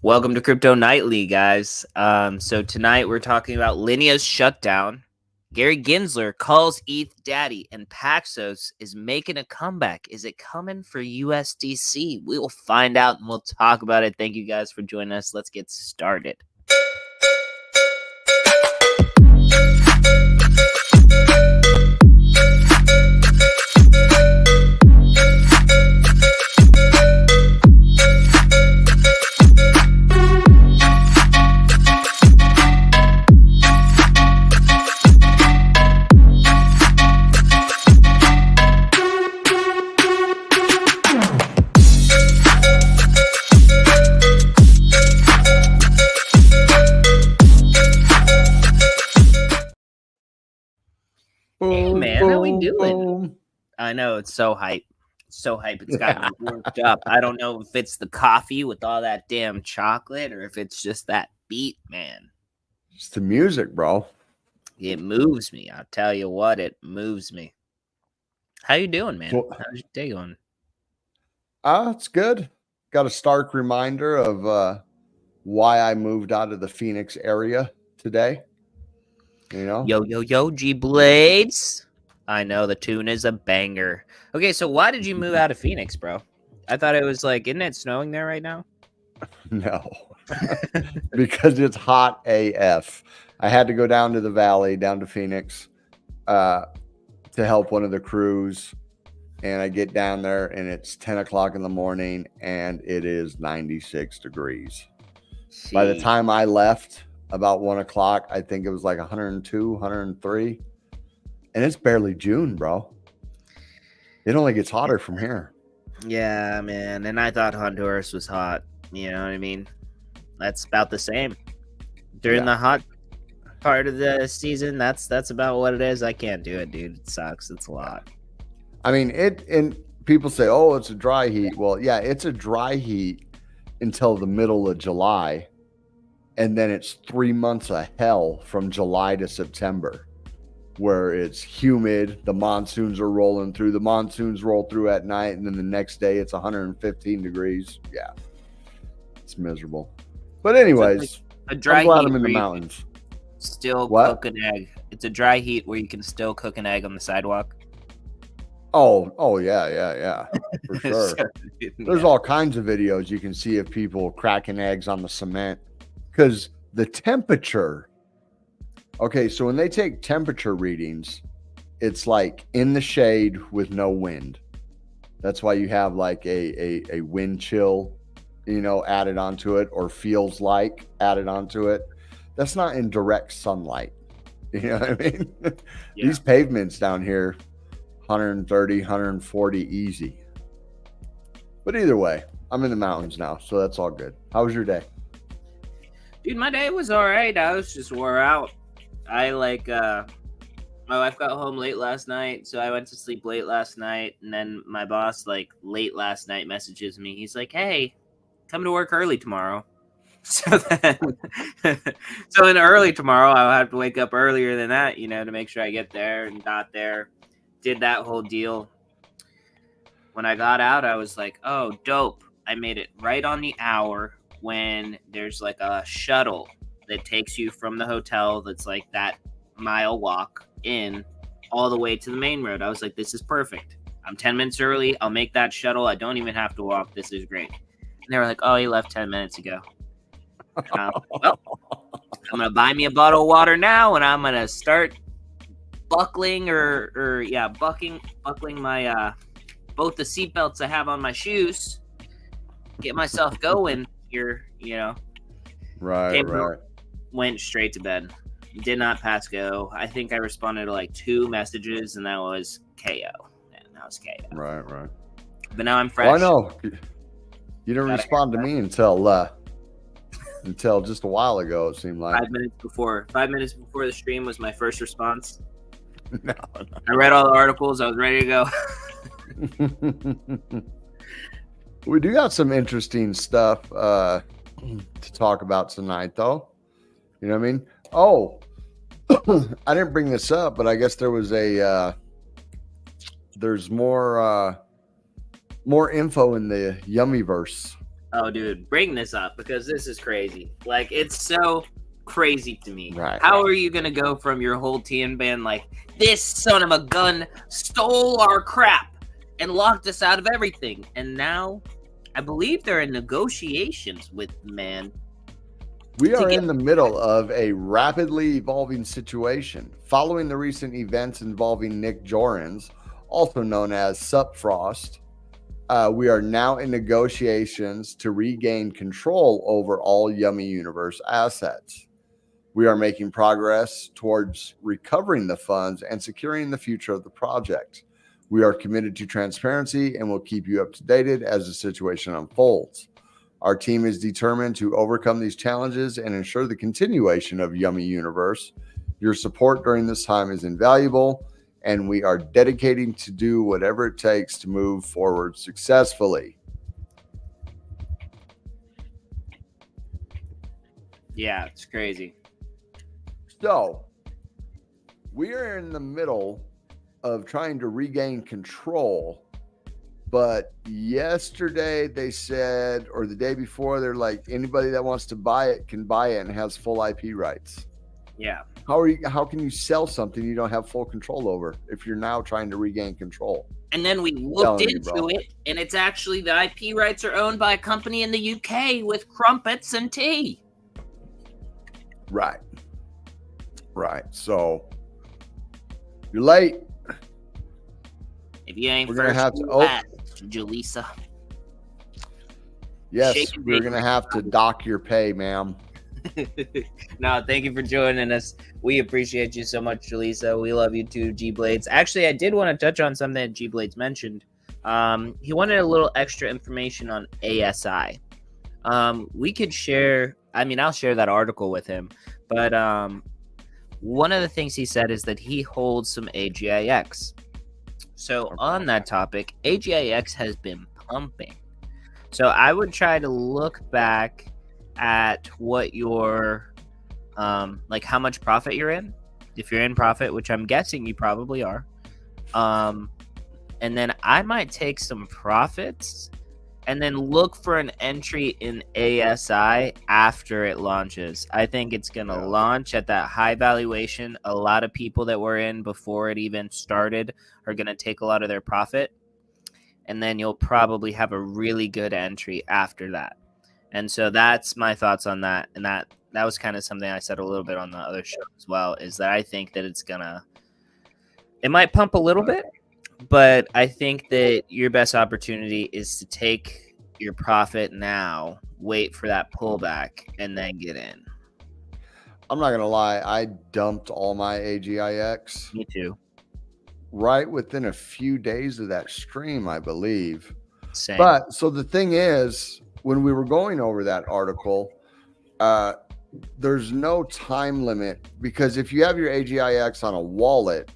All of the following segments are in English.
Welcome to Crypto Nightly, guys. So tonight we're talking about Linea's shutdown. GaryGensler calls ETH Daddy, and Paxos is making a comeback. Is it coming for USDC? We will find out and we'll talk about it. Thank you guys for joining us. Let's get started. Hey man, how we doing? I know it's so hype. So hype. It's got me worked up. I don't know if it's the coffee with all that damn chocolate or if it's just that beat, man. It's the music, bro. It moves me. I'll tell you what, it moves me. How you doing, man? How's your day going? It's good. Got a stark reminder of why I moved out of the Phoenix area today. You know? Yo, G Blades. I know the tune is a banger. Okay, so why did you move out of Phoenix, bro? I thought it was like, isn't it snowing there right now? No. Because it's hot AF. I had to go down to the valley, down to Phoenix, to help one of the crews. And I get down there and it's 10 o'clock in the morning and it is 96 degrees. Jeez. By the time I left, about 1 o'clock, I think it was like 102, 103. And it's barely June, bro. It only gets hotter from here. Yeah, man. And I thought Honduras was hot. You know what I mean? That's about the same. During the hot part of the season, that's about what it is. I can't do it, dude. It sucks. It's a lot. I mean, and people say, oh, it's a dry heat. Well, yeah, it's a dry heat until the middle of July. And then it's 3 months of hell from July to September, where it's humid. The monsoons are rolling through. The monsoons roll through at night, and then the next day it's 115 degrees. Yeah, it's miserable. But anyways, so like a dry I'm glad heat I'm in the mountains. Still cook an egg. It's a dry heat where you can still cook an egg on the sidewalk. Oh, yeah, for sure. There's all kinds of videos you can see of people cracking eggs on the cement. Because the temperature, okay, so when they take temperature readings, it's like in the shade with no wind. That's why you have like a wind chill, added onto it, or feels like added onto it. That's not in direct sunlight. You know what I mean? Yeah. These pavements down here, 130, 140 easy. But either way, I'm in the mountains now, so that's all good. How was your day? Dude, my day was all right. I was just wore out. My wife got home late last night, so I went to sleep late last night. And then my boss, late last night, messages me. He's like, "Hey, come to work early tomorrow." So then early tomorrow, I'll have to wake up earlier than that, to make sure I get there, and got there, did that whole deal. When I got out, I was like, "Oh, dope! I made it right on the hour." When there's like a shuttle that takes you from the hotel that's like that mile walk in all the way to the main road. I was like, this is perfect. I'm 10 minutes early. I'll make that shuttle. I don't even have to walk. This is great. And they were like, oh, he left 10 minutes ago. Well, I'm going to buy me a bottle of water now, and I'm going to start buckling buckling my both the seatbelts I have on my shoes, get myself going. Right. Went straight to bed. Did not pass go. I think I responded to like 2 messages, and that was KO. And that was KO. Right. But now I'm fresh. Well, I know you didn't respond to me until just a while ago. It seemed like 5 minutes before the stream was my first response. No. I read all the articles. I was ready to go. We do got some interesting stuff to talk about tonight, though. You know what I mean? Oh, I didn't bring this up, but I guess there was there's more info in the Yummyverse. Oh, dude, bring this up because this is crazy. Like, it's so crazy to me. Right. How are you gonna go from your whole team being like, this son of a gun stole our crap and locked us out of everything, and now I believe they're in negotiations with man. We are in the middle of a rapidly evolving situation. Following the recent events involving Nick Jorans, also known as Supfrost, we are now in negotiations to regain control over all Yummy Universe assets. We are making progress towards recovering the funds and securing the future of the project. We are committed to transparency and will keep you up to date as the situation unfolds. Our team is determined to overcome these challenges and ensure the continuation of Yummy Universe. Your support during this time is invaluable, and we are dedicating to do whatever it takes to move forward successfully. Yeah, it's crazy. So, we are in the middle of trying to regain control, but yesterday they said, or the day before, they're like, anybody that wants to buy it can buy it and has full IP rights. Yeah. How can you sell something you don't have full control over if you're now trying to regain control? And then we looked into it, and it's actually the IP rights are owned by a company in the UK with crumpets and tea. Right. So you're late. If you ain't we're first, gonna have to Julissa. Yes, we're gonna have to dock your pay, ma'am. No, thank you for joining us. We appreciate you so much, Julissa. We love you too, G Blades. Actually, I did want to touch on something that G Blades mentioned. He wanted a little extra information on ASI. We could share. I mean, I'll share that article with him. But one of the things he said is that he holds some AGIX. So on that topic, AGIX has been pumping. So I would try to look back at what your like how much profit you're in. If you're in profit, which I'm guessing you probably are. And then I might take some profits and then look for an entry in ASI after it launches. I think it's going to launch at that high valuation. A lot of people that were in before it even started are going to take a lot of their profit. And then you'll probably have a really good entry after that. And so that's my thoughts on that. And that was kind of something I said a little bit on the other show as well, is that I think that it might pump a little bit, but I think that your best opportunity is to take your profit now, wait for that pullback, and then get in. I'm not going to lie. I dumped all my AGIX. Me too. Right within a few days of that stream, I believe. Same. But so the thing is, when we were going over that article, there's no time limit, because if you have your AGIX on a wallet,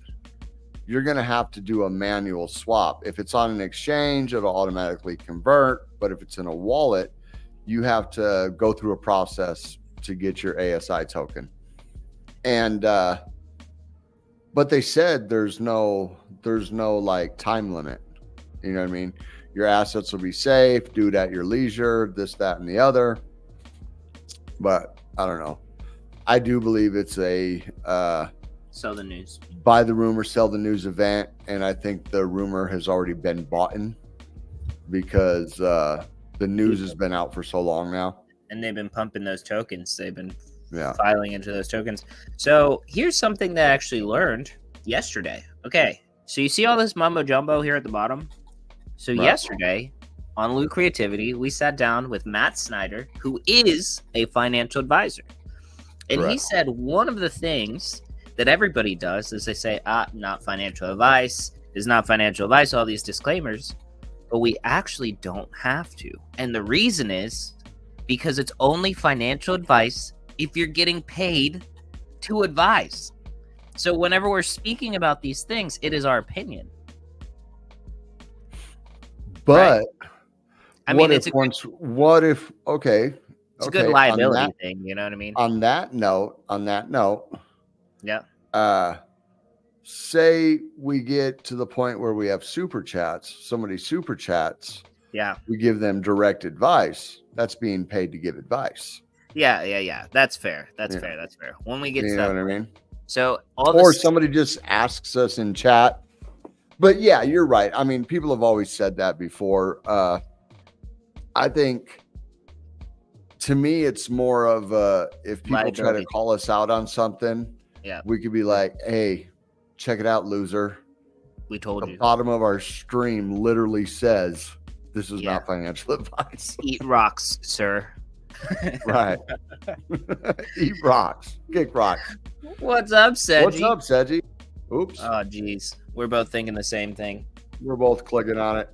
you're going to have to do a manual swap. If it's on an exchange, it'll automatically convert. But if it's in a wallet, you have to go through a process to get your ASI token. And, but they said there's no like time limit. You know what I mean? Your assets will be safe, do it at your leisure, this, that, and the other. But I don't know. I do believe it's a, sell the news. Buy the rumor, sell the news event, and I think the rumor has already been bought in because the news has been out for so long now. And they've been pumping those tokens. They've been filing into those tokens. So here's something that I actually learned yesterday. Okay, so you see all this mumbo jumbo here at the bottom? So yesterday on Loot Creativity, we sat down with Matt Snyder, who is a financial advisor. And he said one of the things that everybody does is they say, not financial advice, is not financial advice, all these disclaimers, but we actually don't have to. And the reason is because it's only financial advice if you're getting paid to advise. So whenever we're speaking about these things, it is our opinion. But I mean, it's a good liability thing, you know what I mean? On that note, yeah. Say we get to the point where we have super chats, somebody super chats Yeah. We give them direct advice. That's being paid to give advice. Yeah. That's fair. That's Yeah. fair. That's fair. When we get You to know that what I point. mean? So or somebody just asks us in chat. But yeah, you're right. I mean, people have always said that before. I think to me, it's more of if people try to call us out on something, we could be like, hey, check it out, loser. We told you. The bottom of our stream literally says this is not financial advice. Eat rocks, sir. Right. Eat rocks. Kick rocks. What's up, Sedgy? What's up, Sedgy? Oops. Oh, geez. We're both thinking the same thing. We're both clicking on it.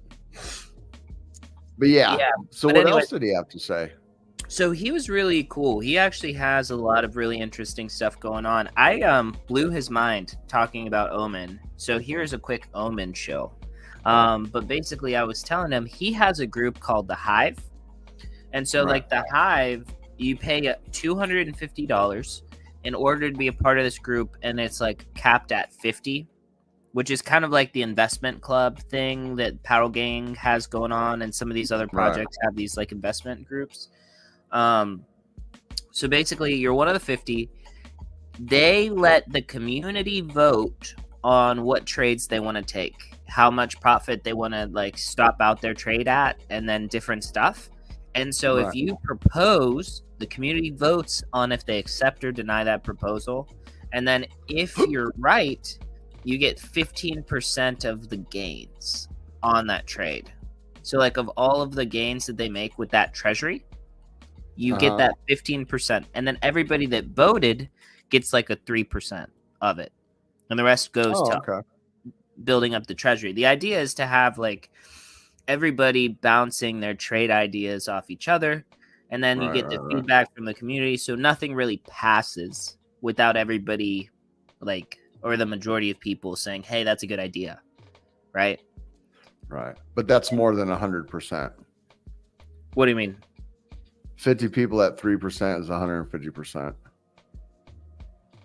But yeah. So what else did he have to say? So he was really cool. He actually has a lot of really interesting stuff going on. I blew his mind talking about Omen. So here's a quick Omen show. But basically I was telling him he has a group called The Hive. And so like The Hive, you pay $250 in order to be a part of this group, and it's like capped at 50, which is kind of like the investment club thing that Paddle Gang has going on, and some of these other projects have these like investment groups. So basically you're one of the 50. They let the community vote on what trades they want to take, how much profit they want to like stop out their trade at, and then different stuff. And so if you propose, the community votes on if they accept or deny that proposal. And then if you're right, you get 15% of the gains on that trade. So like of all of the gains that they make with that treasury, you get that 15%. And then everybody that voted gets like a 3% of it. And the rest goes to building up the treasury. The idea is to have like everybody bouncing their trade ideas off each other, and then you get the feedback from the community, so nothing really passes without everybody like, or the majority of people saying, hey, that's a good idea, right? But that's more than 100%. What do you mean? 50 people at 3% is 150%.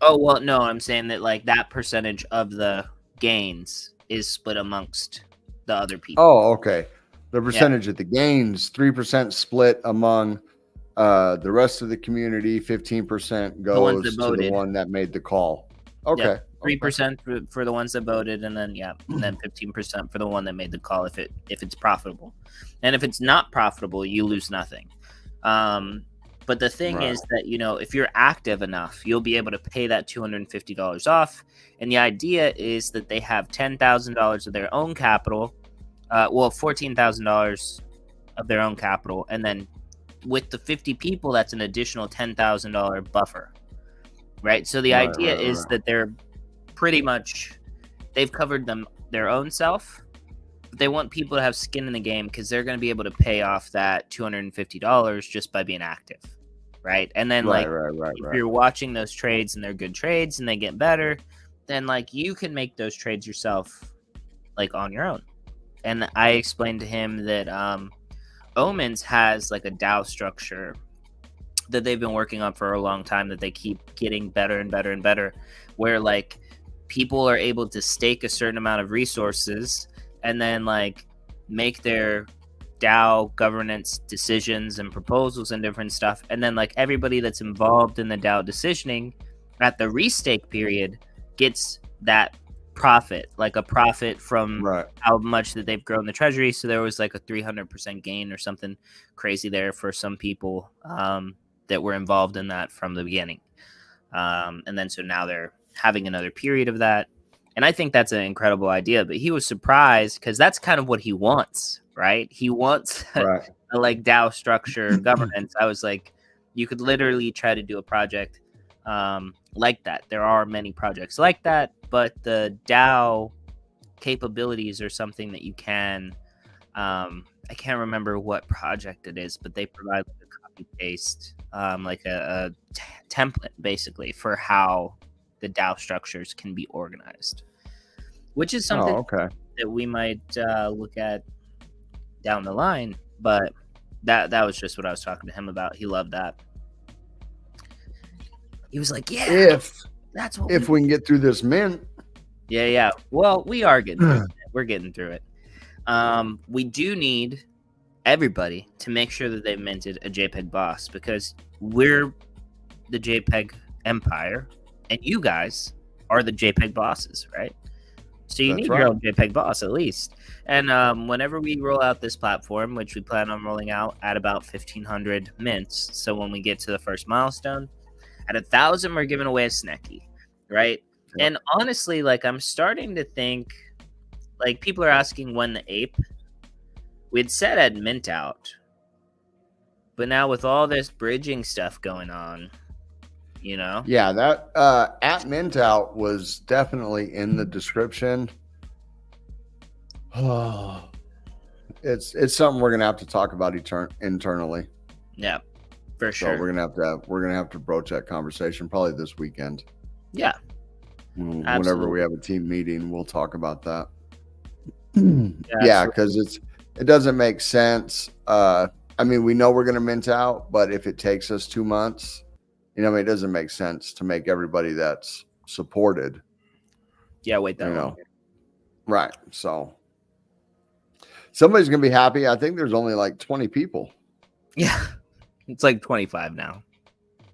Oh, well, no, I'm saying that like that percentage of the gains is split amongst the other people. Oh, okay. The percentage of the gains, 3% split among the rest of the community, 15% goes to the one that made the call. Okay. 3% for the ones that voted, and then 15% for the one that made the call if it's profitable. And if it's not profitable, you lose nothing. But the thing is that, you know, if you're active enough, you'll be able to pay that $250 off. And the idea is that they have $10,000 of their own capital, $14,000 of their own capital. And then with the 50 people, that's an additional $10,000 buffer, right? So the idea is that they're pretty much, they've covered their own self. But they want people to have skin in the game because they're going to be able to pay off that $250 just by being active. Right. And then if you're watching those trades and they're good trades and they get better, then like you can make those trades yourself like on your own. And I explained to him that Omens has like a DAO structure that they've been working on for a long time that they keep getting better and better and better, where like people are able to stake a certain amount of resources and then like make their DAO governance decisions and proposals and different stuff, and then like everybody that's involved in the DAO decisioning at the restake period gets that profit, like a profit from how much that they've grown the treasury. So there was like a 300% gain or something crazy there for some people that were involved in that from the beginning, and then so now they're having another period of that. And I think that's an incredible idea. But he was surprised because that's kind of what he wants, right? He wants a like DAO structure governance. I was like, you could literally try to do a project like that. There are many projects like that, but the DAO capabilities are something that you can. I can't remember what project it is, but they provide like a copy paste, like a template basically for how the DAO structures can be organized, which is something that we might look at down the line. But that was just what I was talking to him about. He loved that. He was like, "Yeah, that's what if we can get through this mint." Yeah. Well, we are getting through it. We're getting through it. We do need everybody to make sure that they've minted a JPEG boss, because we're the JPEG Empire and you guys are the JPEG bosses, right? So you That's need right. your own JPEG boss at least. And whenever we roll out this platform, which we plan on rolling out at about 1,500 mints, so when we get to the first milestone, at 1,000, we're giving away a Snecky, right? Yep. And honestly, like, I'm starting to think, like, people are asking when the ape. We'd said at mint out, but now with all this bridging stuff going on, you know? Yeah, that at mint out was definitely in the description. Oh, it's something we're gonna have to talk about internally. Yeah, for sure. So we're gonna have to broach that conversation probably this weekend. Yeah. Whenever we have a team meeting, we'll talk about that. Yeah, because it doesn't make sense. I mean, we know we're gonna mint out, but if it takes us 2 months, you know, it doesn't make sense to make everybody that's supported. Yeah, wait that long. Right. So somebody's gonna be happy. I think there's only like 20 people. Yeah. It's like 25 now.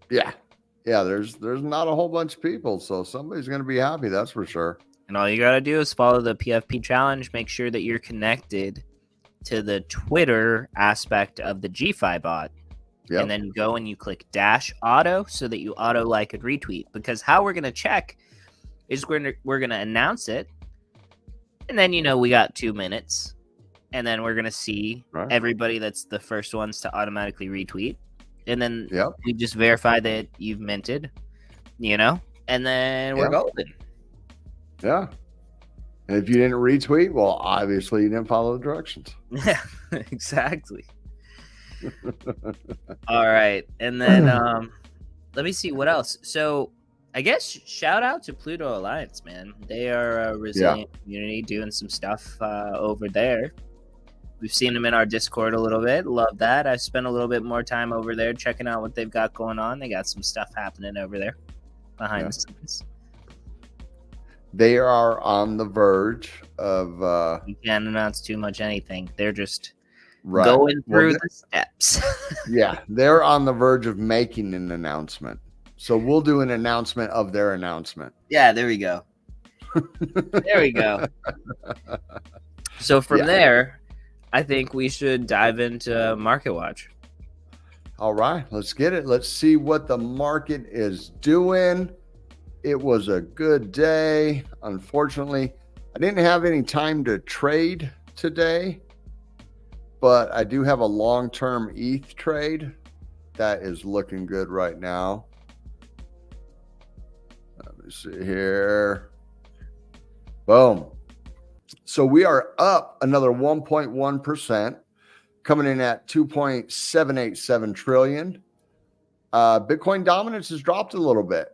Yeah. Yeah, there's not a whole bunch of people, so somebody's gonna be happy, that's for sure. And all you gotta do is follow the PFP challenge. Make sure that you're connected to the Twitter aspect of the GFi bot. Yep. And then go and you click -auto so that you auto like and retweet. Because how we're gonna check is we're gonna announce it, and then, you know, we got 2 minutes, and then we're gonna see everybody that's the first ones to automatically retweet, and then we just verify that you've minted, you know, and then we're golden. Yeah. And if you didn't retweet, well, obviously you didn't follow the directions. Yeah, exactly. All right, and then let me see what else. So I guess shout out to Pluto Alliance, man. They are a resilient community doing some stuff over there. We've seen them in our Discord a little bit. Love that. I spent a little bit more time over there checking out what they've got going on. They got some stuff happening over there behind the scenes. They are on the verge of you can't announce too much anything. They're just going through the steps. Yeah, they're on the verge of making an announcement. So we'll do an announcement of their announcement. Yeah, there we go. There we go. So from there, I think we should dive into Market Watch. All right, let's get it. Let's see what the market is doing. It was a good day. Unfortunately, I didn't have any time to trade today, but I do have a long-term ETH trade that is looking good right now. Let me see here. Boom. So we are up another 1.1%, coming in at 2.787 trillion. Bitcoin dominance has dropped a little bit.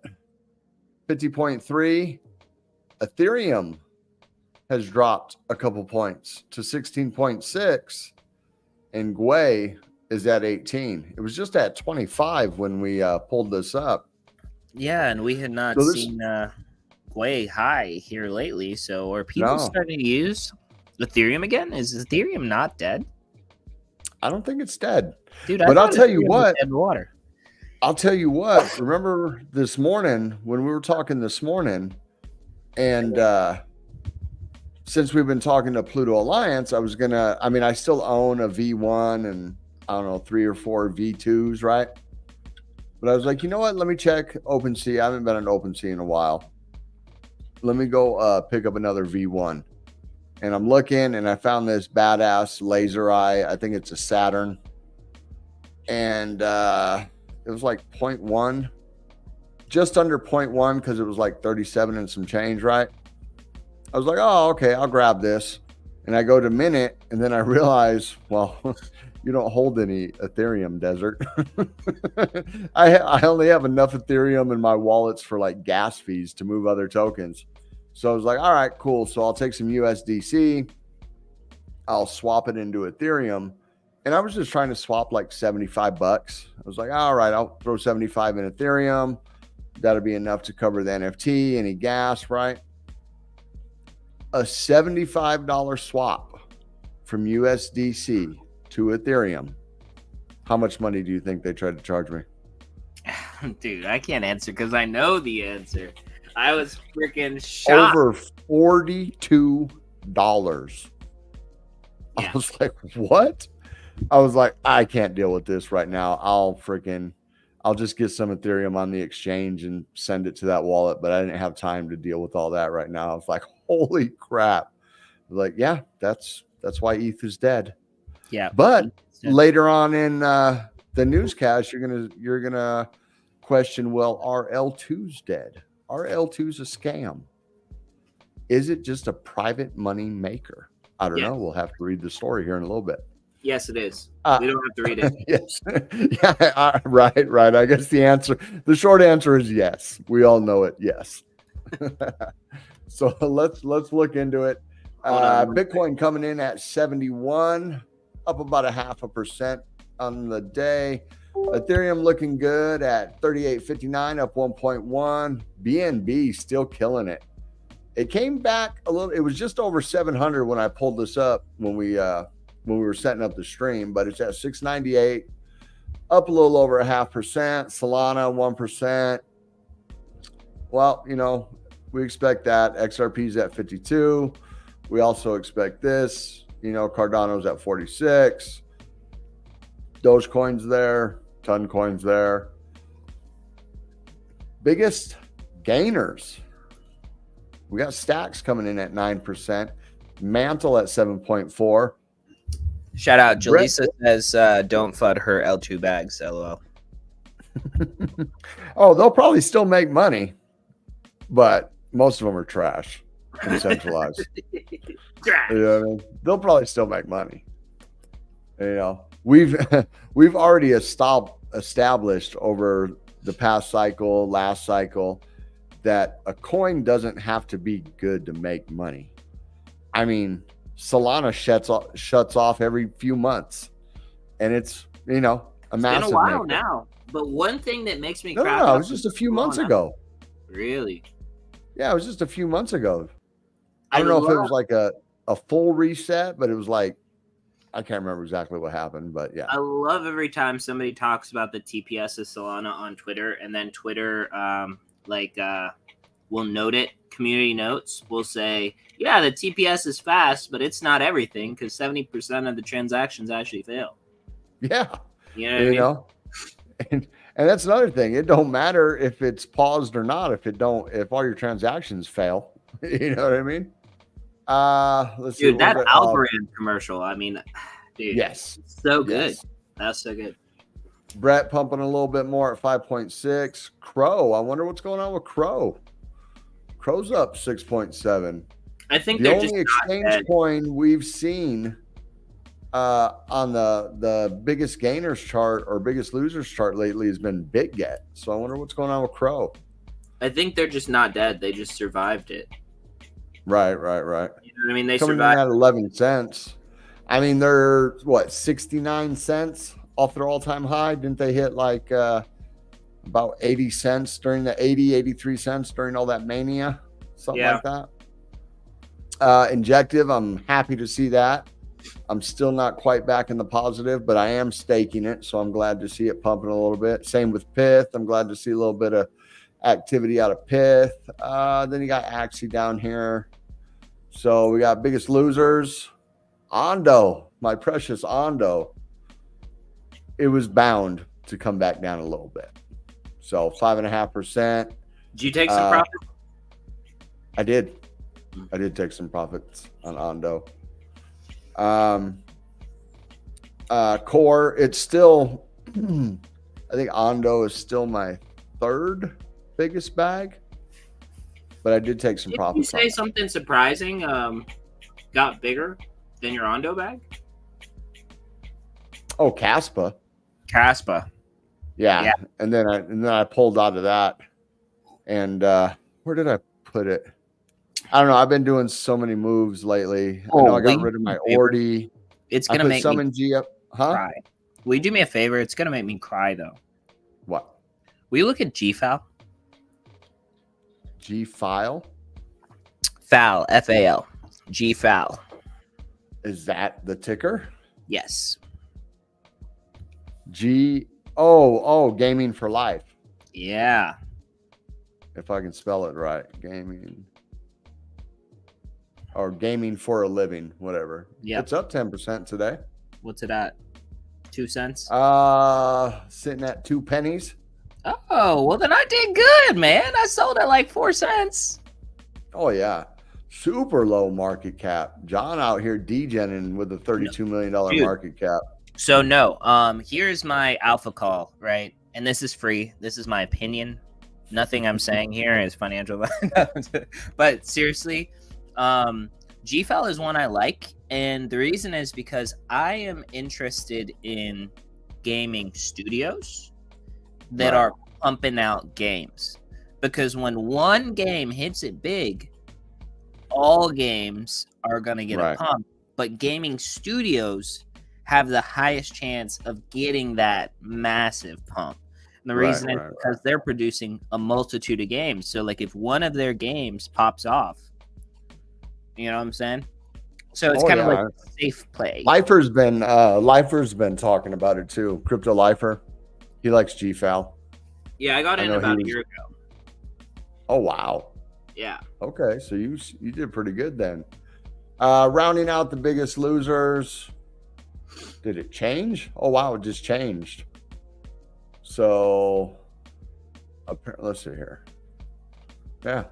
50.3. Ethereum has dropped a couple points to 16.6, and Gwei is at 18. It was just at 25 when we pulled this up. Yeah, and we had not seen Gwei high here lately. So are people starting to use Ethereum again? Is Ethereum not dead? I don't think it's dead, dude. But I'll tell you what. Dead water. I'll tell you what. Remember this morning when we were talking this morning, and since we've been talking to Pluto Alliance, I still own a V1 and I don't know 3 or 4 V2s, right? But I was like, you know what? Let me check OpenSea. I haven't been on OpenSea in a while. Let me go pick up another V1. And I'm looking, and I found this badass laser eye. I think it's a Saturn. And it was like 0.1, just under 0.1, because it was like 37 and some change, right? I was like, oh, okay, I'll grab this. And I go to minute, and then I realize, well, you don't hold any Ethereum, Desert. I only have enough Ethereum in my wallets for like gas fees to move other tokens. So I was like, all right, cool. So I'll take some USDC. I'll swap it into Ethereum. And I was just trying to swap like $75. I was like, all right, I'll throw 75 in Ethereum. That'll be enough to cover the NFT, any gas, right? A $75 swap from USDC to Ethereum, how much money do you think they tried to charge me? Dude, I can't answer because I know the answer. I was freaking shocked. Over $42. Yeah. I was like, what? I was like, I can't deal with this right now. I'll just get some Ethereum on the exchange and send it to that wallet. But I didn't have time to deal with all that right now. I was like, holy crap. Like, yeah, that's why ETH is dead. Yeah. But later on in the newscast, you're gonna question, well, are L2s dead? Are L2s a scam? Is it just a private money maker? I don't know. We'll have to read the story here in a little bit. Yes, it is. We don't have to read it. Yes. Yeah. Right. I guess the short answer is yes. We all know it. Yes. So let's look into it. Bitcoin coming in at 71, up about 0.5% on the day. Ethereum looking good at 38.59, up 1.1. BNB still killing it. It came back a little. It was just over 700 when I pulled this up when we were setting up the stream, but it's at 698, up a little over 0.5%. Solana 1%. Well, we expect that. XRP's at 52. We also expect this. Cardano's at 46. Dogecoin's there. Toncoin's there. Biggest gainers. We got Stacks coming in at 9%. Mantle at 7.4. Shout out. Jaleesa says, don't FUD her L2 bags. LOL. Oh, they'll probably still make money, but most of them are trash and centralized. They'll probably still make money. We've already established over the past cycle, last cycle, that a coin doesn't have to be good to make money. I mean, Solana shuts off every few months, and it's a massive. It's been a while now. But one thing that makes me crack no, it was just a few months ago. Really? Yeah, it was just a few months ago. I don't know if it was like a full reset, but it was like, I can't remember exactly what happened, but yeah. I love every time somebody talks about the TPS of Solana on Twitter, and then Twitter will note it. Community notes will say, yeah, the TPS is fast, but it's not everything because 70% of the transactions actually fail. Yeah. You know. And that's another thing. It don't matter if it's paused or not. If all your transactions fail, you know what I mean? Let's see. Dude, that Algorand commercial. I mean, dude. Yes. So good. Yes. That's so good. Brett pumping a little bit more at 5.6. Crow. I wonder what's going on with Crow. Crow's up 6.7. I think the only exchange coin we've seen on the biggest gainers chart or biggest losers chart lately has been BitGet. So I wonder what's going on with Crow. I think they're just not dead. They just survived it. Right. You know what I mean? They coming survived in at 11 cents. I mean, they're 69 cents off their all-time high. Didn't they hit like about 80 cents during the 83 cents during all that mania? Something like that. Injective, I'm happy to see that. I'm still not quite back in the positive, but I am staking it, so I'm glad to see it pumping a little bit. Same with Pith. I'm glad to see a little bit of activity out of Pith. Then you got Axie down here. So we got biggest losers. Ondo, my precious Ondo. It was bound to come back down a little bit. So 5.5%. Did you take some profit? I did. I did take some profits on Ondo. Core, it's still, I think Ondo is still my third biggest bag, but I did take some profits. Did you say something surprising got bigger than your Ondo bag? Oh, Caspa. Yeah. And then I pulled out of that. And where did I put it? I don't know. I've been doing so many moves lately. I know I got rid of my Ordi. It's gonna make some in G up. Huh? Cry. Will you do me a favor? It's gonna make me cry though. What? Will you look at GFAL? GFAL? FAL. FAL. GFAL. Is that the ticker? Yes. Gaming for life. Yeah. If I can spell it right. Gaming. Or gaming for a living, whatever. Yeah. It's up 10% today. What's it at? 2 cents? Sitting at 2 pennies. Oh, well then I did good, man. I sold at like 4 cents. Oh yeah. Super low market cap. John out here degenning with a $32 million market cap. So no, here's my alpha call, right? And this is free. This is my opinion. Nothing I'm saying here is financial. But seriously, GFAL is one I like. And the reason is because I am interested in gaming studios that are pumping out games. Because when one game hits it big, all games are going to get a pump. But gaming studios have the highest chance of getting that massive pump. And the reason is because they're producing a multitude of games. So like if one of their games pops off, you know what I'm saying? So it's kind of like a safe play. Lifer's been talking about it too. Crypto Lifer. He likes GFAL. Yeah, I got in about a year ago. Oh wow. Yeah. Okay, so you did pretty good then. Rounding out the biggest losers. Did it change? Oh wow, it just changed. So let's see here. Yeah.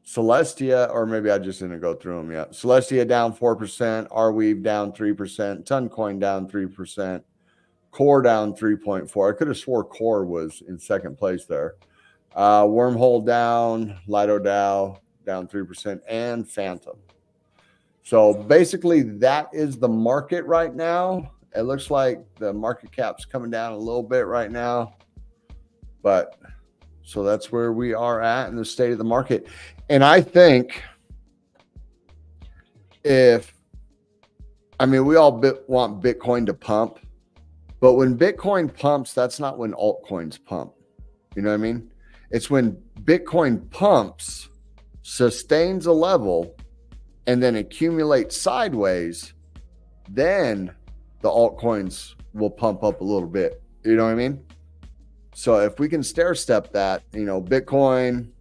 Celestia, or maybe I just didn't go through them yet. Celestia down 4%, Arweave down 3%, Toncoin down 3%, Core down 3.4. I could have swore Core was in second place there. Wormhole down, LidoDAO down 3%, and Phantom. So basically that is the market right now. It looks like the market cap's coming down a little bit right now. But so that's where we are at in the state of the market. And I think we all want Bitcoin to pump, but when Bitcoin pumps, that's not when altcoins pump. You know what I mean? It's when Bitcoin pumps, sustains a level, and then accumulates sideways, then the altcoins will pump up a little bit. You know what I mean? So if we can stair step that, Bitcoin,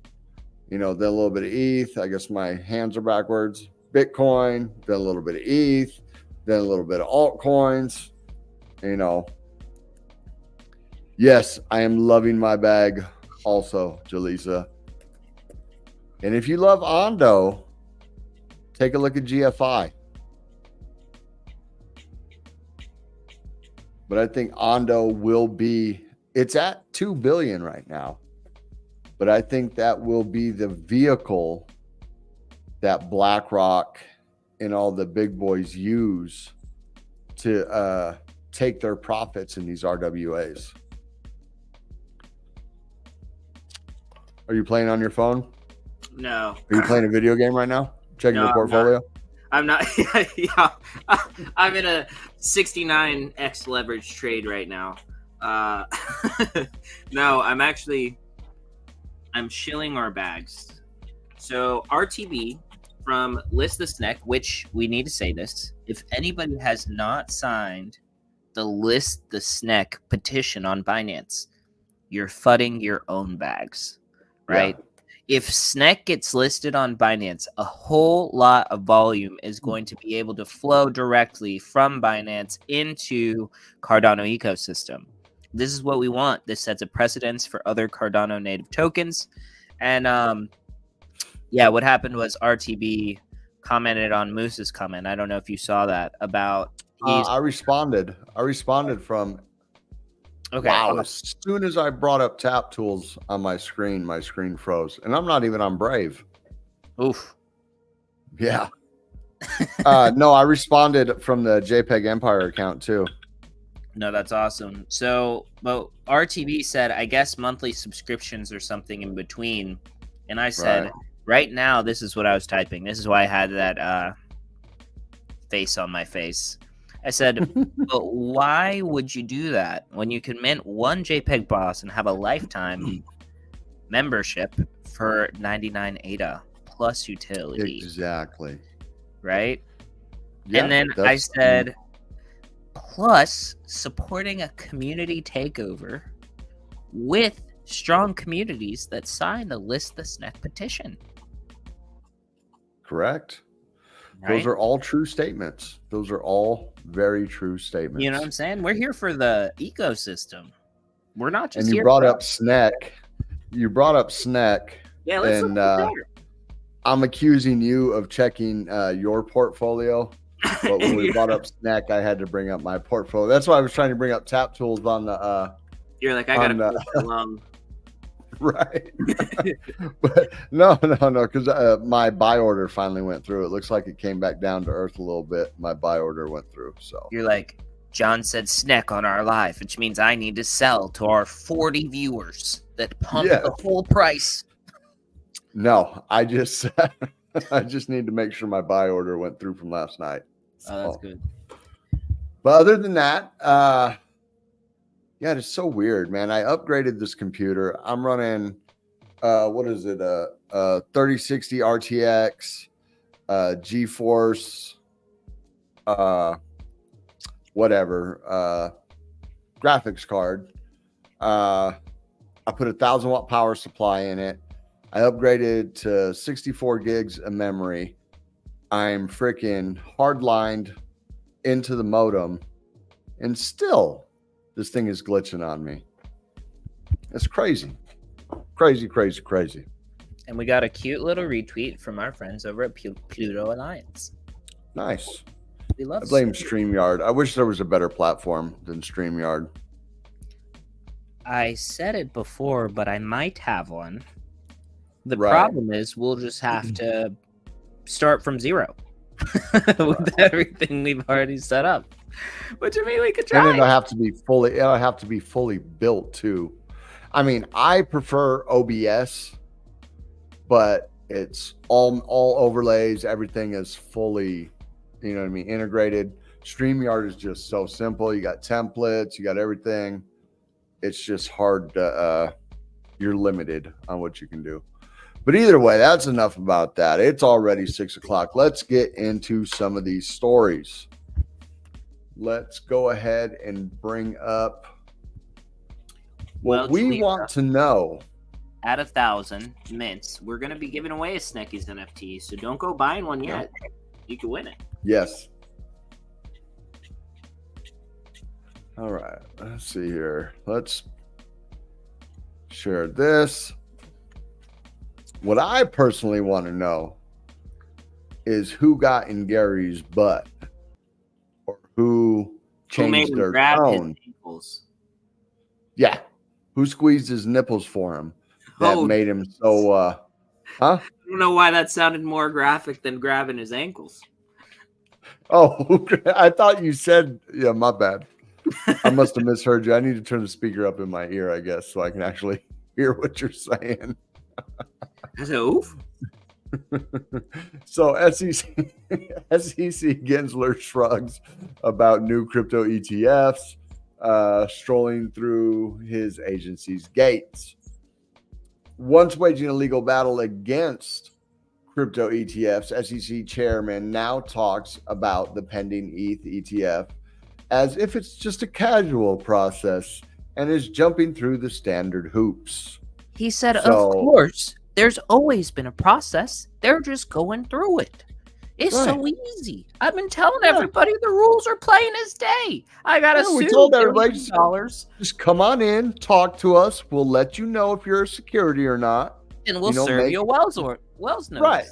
then a little bit of ETH. I guess my hands are backwards. Bitcoin, then a little bit of ETH, then a little bit of altcoins. Yes, I am loving my bag also, Jaleesa. And if you love Ondo, take a look at GFI. But I think Ondo will be, it's at 2 billion right now. But I think that will be the vehicle that BlackRock and all the big boys use to take their profits in these RWAs. Are you playing on your phone? No. Are you playing a video game right now? Checking your portfolio? I'm not. Yeah, I'm in a 69x leverage trade right now. No, I'm shilling our bags. So RTB from List the Sneck, which we need to say this. If anybody has not signed the List the Sneck petition on Binance, you're fudding your own bags, right? Yeah. If Sneck gets listed on Binance, a whole lot of volume is going to be able to flow directly from Binance into Cardano ecosystem. This is what we want. This sets a precedence for other Cardano native tokens. And what happened was RTB commented on Moose's comment. I don't know if you saw that about. I responded from. Okay. Wow. As soon as I brought up tap tools on my screen froze. And I'm not even on Brave. Oof. Yeah. No, I responded from the JPEG Empire account too. No, that's awesome. So, but RTB said, I guess monthly subscriptions or something in between. And I said, right now, this is what I was typing. This is why I had that face on my face. I said, but why would you do that when you can mint one JPEG boss and have a lifetime membership for 99 ADA plus utility? Exactly. Right? Yeah, and then I said, plus supporting a community takeover with strong communities that sign the List the SNEC petition. Correct. Right? Those are all true statements. Those are all very true statements. You know what I'm saying? We're here for the ecosystem. We're not just. And you brought up SNEC. You brought up SNEC. Yeah, let's look at that. I'm accusing you of checking your portfolio. But when we brought up SNEC, I had to bring up my portfolio. That's why I was trying to bring up Tap Tools on the. You're like, I gotta go along. Right. But no, because my buy order finally went through. It looks like it came back down to earth a little bit. My buy order went through. So you're like, John said SNEC on our live, which means I need to sell to our 40 viewers that pump the full price. No, I just need to make sure my buy order went through from last night. So. Oh, that's good. But other than that, yeah, it's so weird, man. I upgraded this computer. I'm running, what is it? 3060 RTX, GeForce, whatever, graphics card. I put 1,000-watt power supply in it. I upgraded to 64 gigs of memory. I'm freaking hardlined into the modem, and still this thing is glitching on me. It's crazy. Crazy. And we got a cute little retweet from our friends over at Pluto Alliance. Nice. We love I blame StreamYard. I wish there was a better platform than StreamYard. I said it before, but I might have one. The problem is we'll just have to start from zero with everything we've already set up. Which, I mean, we could try. And it'll have to be fully built too. I mean, I prefer OBS, but it's all overlays. Everything is fully, you know what I mean, integrated. StreamYard is just so simple. You got templates, you got everything. It's just hard to, you're limited on what you can do. But either way, that's enough about that. It's already 6 o'clock. Let's get into some of these stories. Let's go ahead and bring up what we want to know. At 1,000 mints, we're going to be giving away a Snecky's NFT, so don't go buying one yet. You can win it. Yes. All right. Let's see here. Let's share this. What I personally want to know is who got in Gary's butt, or who changed their tone. Yeah, who squeezed his nipples for him that made him so. I don't know why that sounded more graphic than grabbing his ankles. Oh, I thought you said, yeah, my bad. I must have misheard you. I need to turn the speaker up in my ear, I guess, so I can actually hear what you're saying. Oof. So SEC Gensler shrugs about new crypto ETFs, strolling through his agency's gates. Once waging a legal battle against crypto ETFs, SEC chairman now talks about the pending ETH ETF as if it's just a casual process and is jumping through the standard hoops. He said, of course, there's always been a process. They're just going through it. It's so easy. I've been telling everybody the rules are plain as day. I got to sue. We told everybody, just come on in, talk to us. We'll let you know if you're a security or not. And we'll serve you a Wells notice. Right.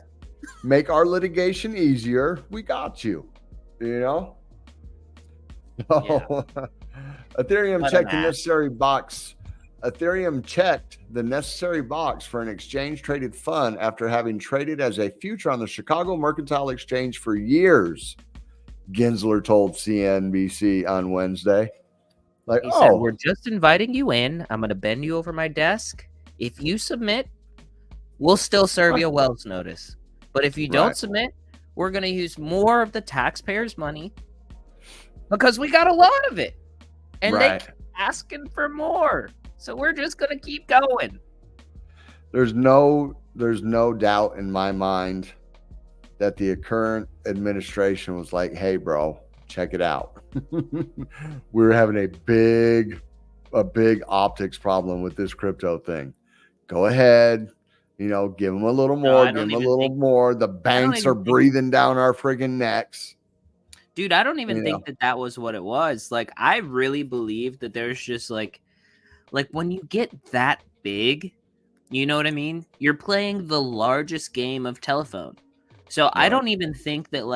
Make our litigation easier. We got you. You know? Yeah. Ethereum checked the necessary box. Ethereum checked the necessary box for an exchange-traded fund after having traded as a future on the Chicago Mercantile Exchange for years, Gensler told CNBC on Wednesday. He said, we're just inviting you in. I'm going to bend you over my desk. If you submit, we'll still serve you a Wells notice. But if you don't submit, we're going to use more of the taxpayers' money because we got a lot of it. And they keep asking for more. So we're just going to keep going. There's no doubt in my mind that the current administration was like, hey, bro, check it out. We're having a big optics problem with this crypto thing. Go ahead, give them a little more, give them a little more. The banks are breathing down our friggin' necks. Dude, I don't even think that was what it was. Like, I really believe that there's just like when you get that big, you know what I mean? You're playing the largest game of telephone. So I don't even think that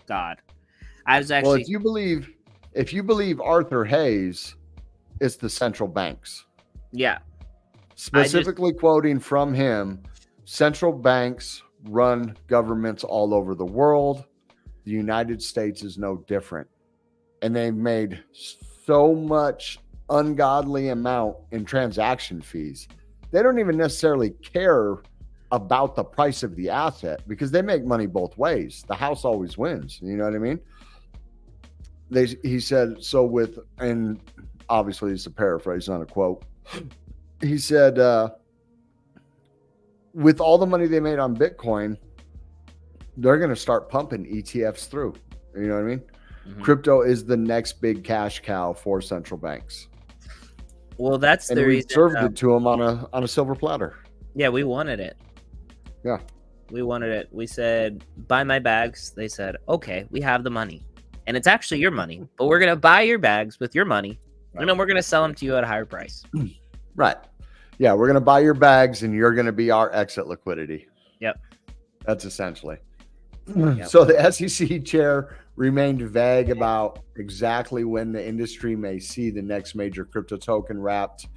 God, I was actually. Well, if you believe Arthur Hayes, it's the central banks. Yeah. Specifically quoting from him, central banks run governments all over the world. The United States is no different. And they've made so much ungodly amount in transaction fees. They don't even necessarily care about the price of the asset because they make money both ways. The house always wins. You know what I mean? He said, and obviously it's a paraphrase, not a quote. He said, with all the money they made on Bitcoin, they're going to start pumping ETFs through. You know what I mean? Mm-hmm. Crypto is the next big cash cow for central banks. Well, that's the reason. We served it to them on a silver platter. Yeah, we wanted it. Yeah. We wanted it. We said, buy my bags. They said, okay, we have the money. And it's actually your money, but we're going to buy your bags with your money. Right. And then we're going to sell them to you at a higher price. Right. Yeah, we're going to buy your bags and you're going to be our exit liquidity. Yep. That's essentially. Yep. So the SEC chair remained vague about exactly when the industry may see the next major crypto token wrapped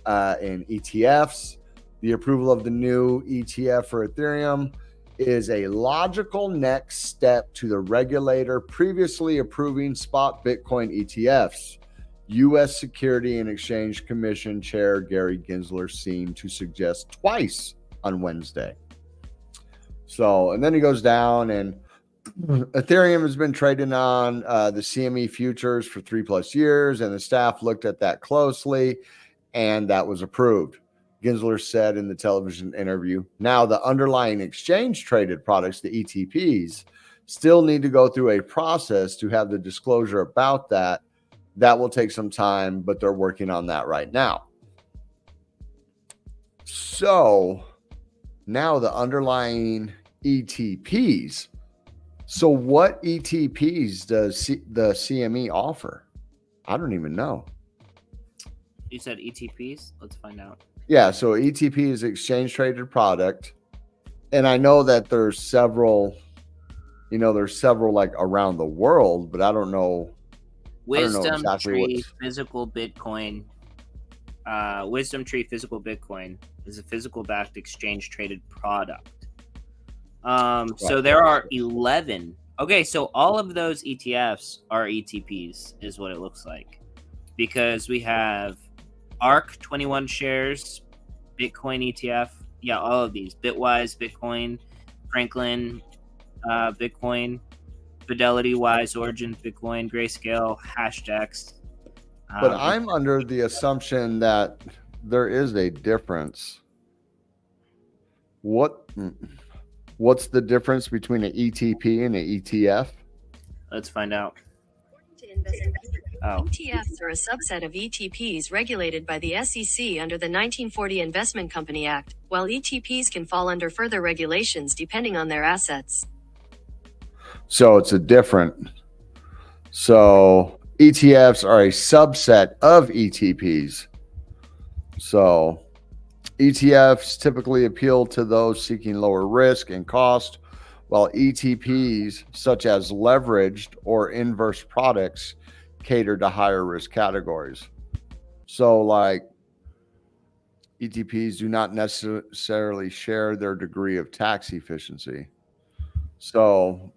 in ETFs. The approval of the new ETF for Ethereum is a logical next step to the regulator previously approving spot Bitcoin ETFs. U.S. Security and Exchange Commission Chair Gary Gensler seemed to suggest twice on Wednesday. So, and then he goes down, and Ethereum has been trading on the CME futures for 3+ years, and the staff looked at that closely, and that was approved. Gensler said in the television interview, now the underlying exchange traded products, the ETPs, still need to go through a process to have the disclosure about that. That will take some time, but they're working on that right now. So now the underlying ETPs. So what ETPs does the CME offer? I don't even know. You said ETPs? Let's find out. Yeah, so ETP is exchange traded product. And I know that there's several like around the world, but I don't know. Wisdom Tree Physical Bitcoin. Wisdom Tree Physical Bitcoin is a physical backed exchange traded product. So there are 11. Okay, so all of those ETFs are ETPs, is what it looks like. Because we have ARK 21 shares, Bitcoin ETF. Yeah, all of these. Bitwise, Bitcoin, Franklin, Bitcoin, Fidelity, Wise, Origin, Bitcoin, Grayscale, Hashdex. But I'm under the assumption that there is a difference. What's the difference between an ETP and an ETF? Let's find out. ETFs are a subset of ETPs regulated by the SEC under the 1940 Investment Company Act, while ETPs can fall under further regulations depending on their assets. So it's so ETFs are a subset of ETPs. So ETFs typically appeal to those seeking lower risk and cost, while ETPs, such as leveraged or inverse products, cater to higher risk categories. So like ETPs do not necessarily share their degree of tax efficiency. So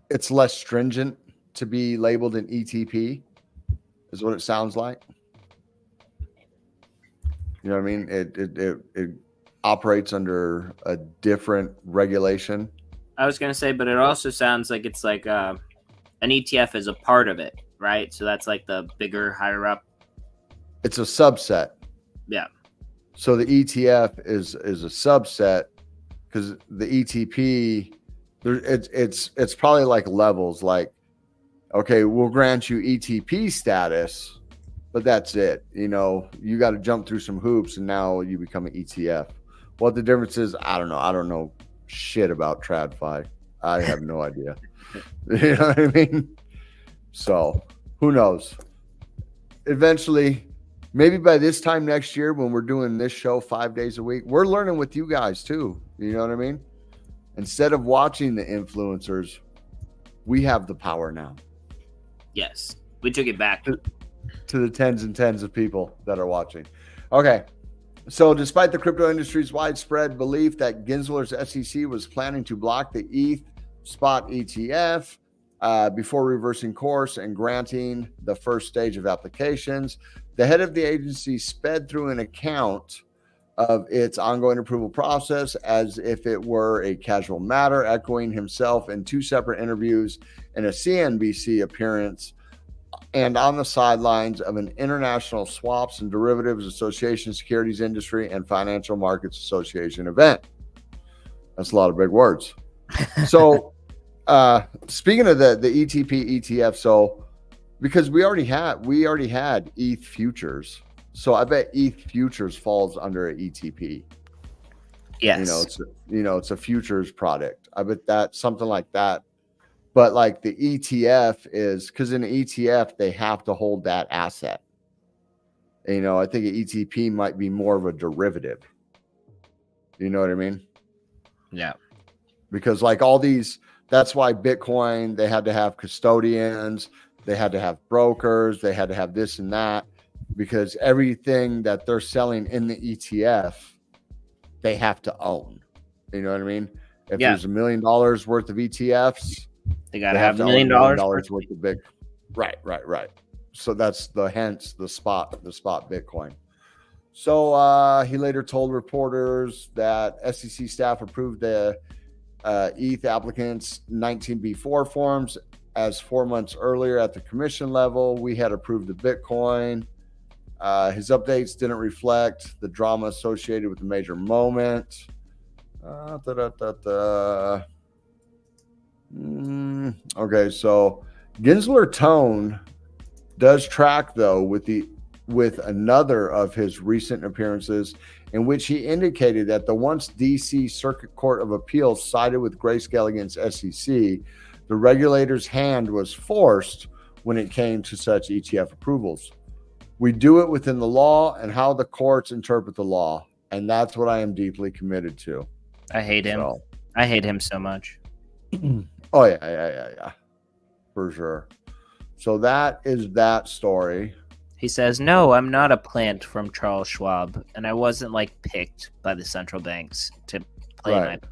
it's less stringent to be labeled an ETP, is what it sounds like. You know what I mean? It operates under a different regulation. I was going to say, but it also sounds like it's like an ETF is a part of it, right? So that's like the bigger, higher up. It's a subset. Yeah. So the ETF is a subset because the ETP, it's probably like levels. Like okay, we'll grant you ETP status, but that's it. You know, you got to jump through some hoops and now you become an ETF. What the difference is, I don't know. I don't know shit about TradFi. I have no idea. You know what I mean? So who knows? Eventually, maybe by this time next year, when we're doing this show 5 days a week, we're learning with you guys too. You know what I mean? Instead of watching the influencers, we have the power now. Yes, we took it back to the tens and tens of people that are watching. Okay. So despite the crypto industry's widespread belief that Gensler's SEC was planning to block the ETH spot ETF before reversing course and granting the first stage of applications, the head of the agency sped through an account of its ongoing approval process as if it were a casual matter, echoing himself in 2 separate interviews in a CNBC appearance and on the sidelines of an International Swaps and Derivatives Association, Securities Industry and Financial Markets Association event. That's a lot of big words. So speaking of the ETP ETF, so because we already had ETH futures. So I bet ETH futures falls under an ETP. Yes. It's a futures product. I bet that something like that. But like the ETF is, because in an ETF, they have to hold that asset. You know, I think an ETP might be more of a derivative. You know what I mean? Yeah. Because like all these, that's why Bitcoin, they had to have custodians, they had to have brokers, they had to have this and that, because everything that they're selling in the ETF, they have to own. You know what I mean? If there's $1 million worth of ETFs, they got to have $1 million worth of big. Right. So that's the spot Bitcoin. So he later told reporters that SEC staff approved the ETH applicants' 19B4 forms as 4 months earlier at the commission level. We had approved the Bitcoin. His updates didn't reflect the drama associated with the major moment. Okay, so Gensler tone does track though with another of his recent appearances in which he indicated that the once DC Circuit Court of Appeals sided with Grayscale against SEC, the regulator's hand was forced when it came to such ETF approvals. We do it within the law and how the courts interpret the law, and that's what I am deeply committed to. I hate him. So. I hate him so much. Oh, yeah. For sure. So that is that story. He says, no, I'm not a plant from Charles Schwab, and I wasn't, like, picked by the central banks to play my part.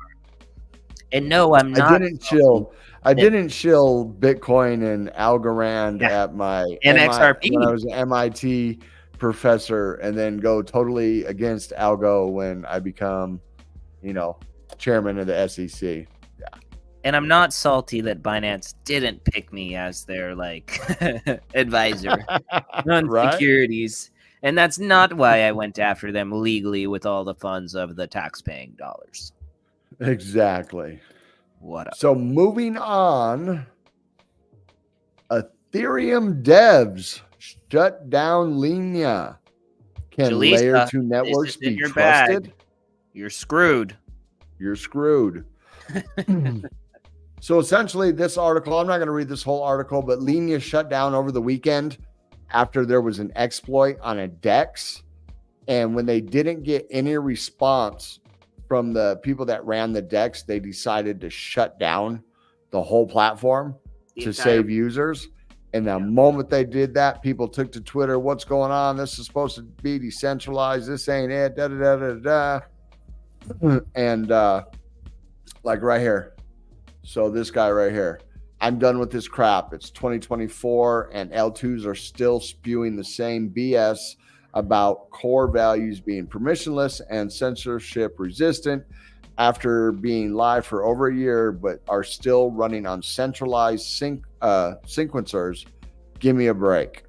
And no, I'm not. I didn't shill Bitcoin and Algorand at my XRP when I was an MIT professor, and then go totally against Algo when I become, chairman of the SEC. Yeah. And I'm not salty that Binance didn't pick me as their advisor on securities. And that's not why I went after them legally with all the funds of the tax-paying dollars. Exactly. What up? So moving on, Ethereum devs shut down Linea. Can Jalisa, layer 2 networks be trusted? Bag. You're screwed. You're screwed. So essentially this article, I'm not going to read this whole article, but Linea shut down over the weekend after there was an exploit on a DEX. And when they didn't get any response from the people that ran the DEX, they decided to shut down the whole platform to save users. And the moment they did that, people took to Twitter, what's going on? This is supposed to be decentralized. This ain't it. And like right here. So this guy right here, I'm done with this crap. It's 2024 and L2s are still spewing the same BS about core values being permissionless and censorship resistant after being live for over a year, but are still running on centralized sequencers. Give me a break.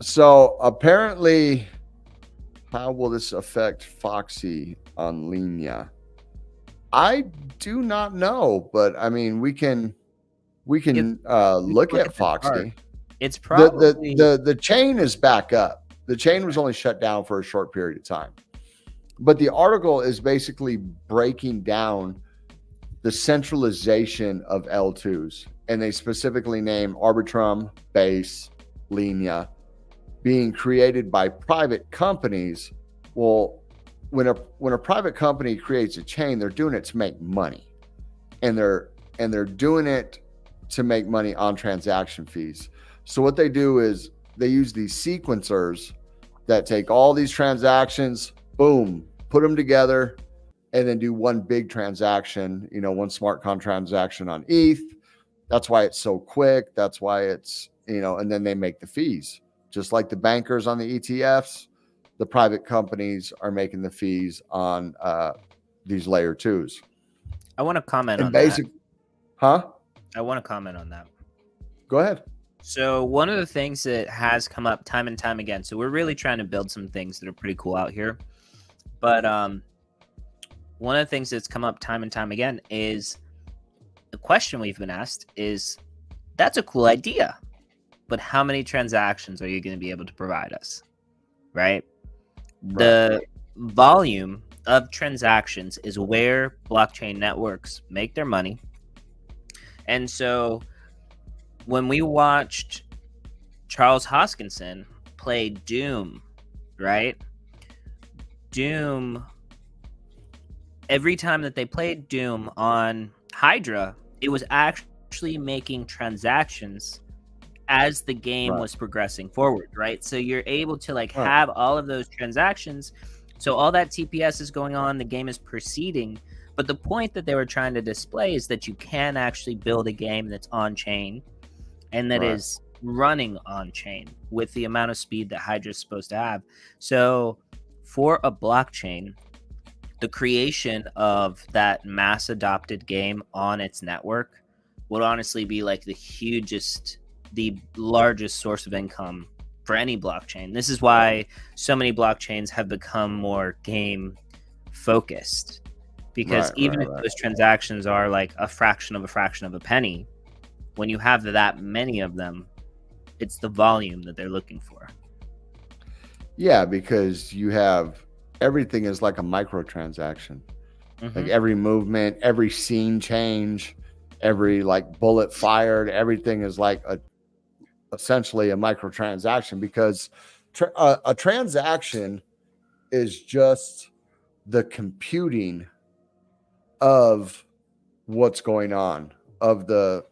So apparently, how will this affect Foxy on Linea? I do not know, but I mean, we can We can look at Foxy. It's probably the chain is back up. The chain was only shut down for a short period of time. But the article is basically breaking down the centralization of L2s. And they specifically name Arbitrum, Base, Linea being created by private companies. Well, when a private company creates a chain, they're doing it to make money. And they're doing it to make money on transaction fees. So what they do is they use these sequencers that take all these transactions, boom, put them together, and then do one big transaction, one smart contract transaction on ETH. That's why it's so quick. That's why it's, and then they make the fees. Just like the bankers on the ETFs, the private companies are making the fees on these layer twos. I want to comment on that. I want to comment on that. Go ahead. So one of the things that has come up time and time again, so we're really trying to build some things that are pretty cool out here. But one of the things that's come up time and time again is the question we've been asked is, that's a cool idea, but how many transactions are you going to be able to provide us? Right? The volume of transactions is where blockchain networks make their money. And so when we watched Charles Hoskinson play Doom, right? Doom, every time that they played Doom on Hydra, it was actually making transactions as the game was progressing forward, right? So you're able to have all of those transactions. So all that TPS is going on, the game is proceeding. But the point that they were trying to display is that you can actually build a game that's on chain and that is running on chain with the amount of speed that Hydra is supposed to have. So for a blockchain, the creation of that mass adopted game on its network would honestly be the largest source of income for any blockchain. This is why so many blockchains have become more game focused, because even if those transactions are like a fraction of a penny, when you have that many of them, it's the volume that they're looking for. Yeah, because you have everything is like a microtransaction. Like every movement, every scene change, every bullet fired, everything is essentially a microtransaction, because a transaction is just the computing of what's going on, of the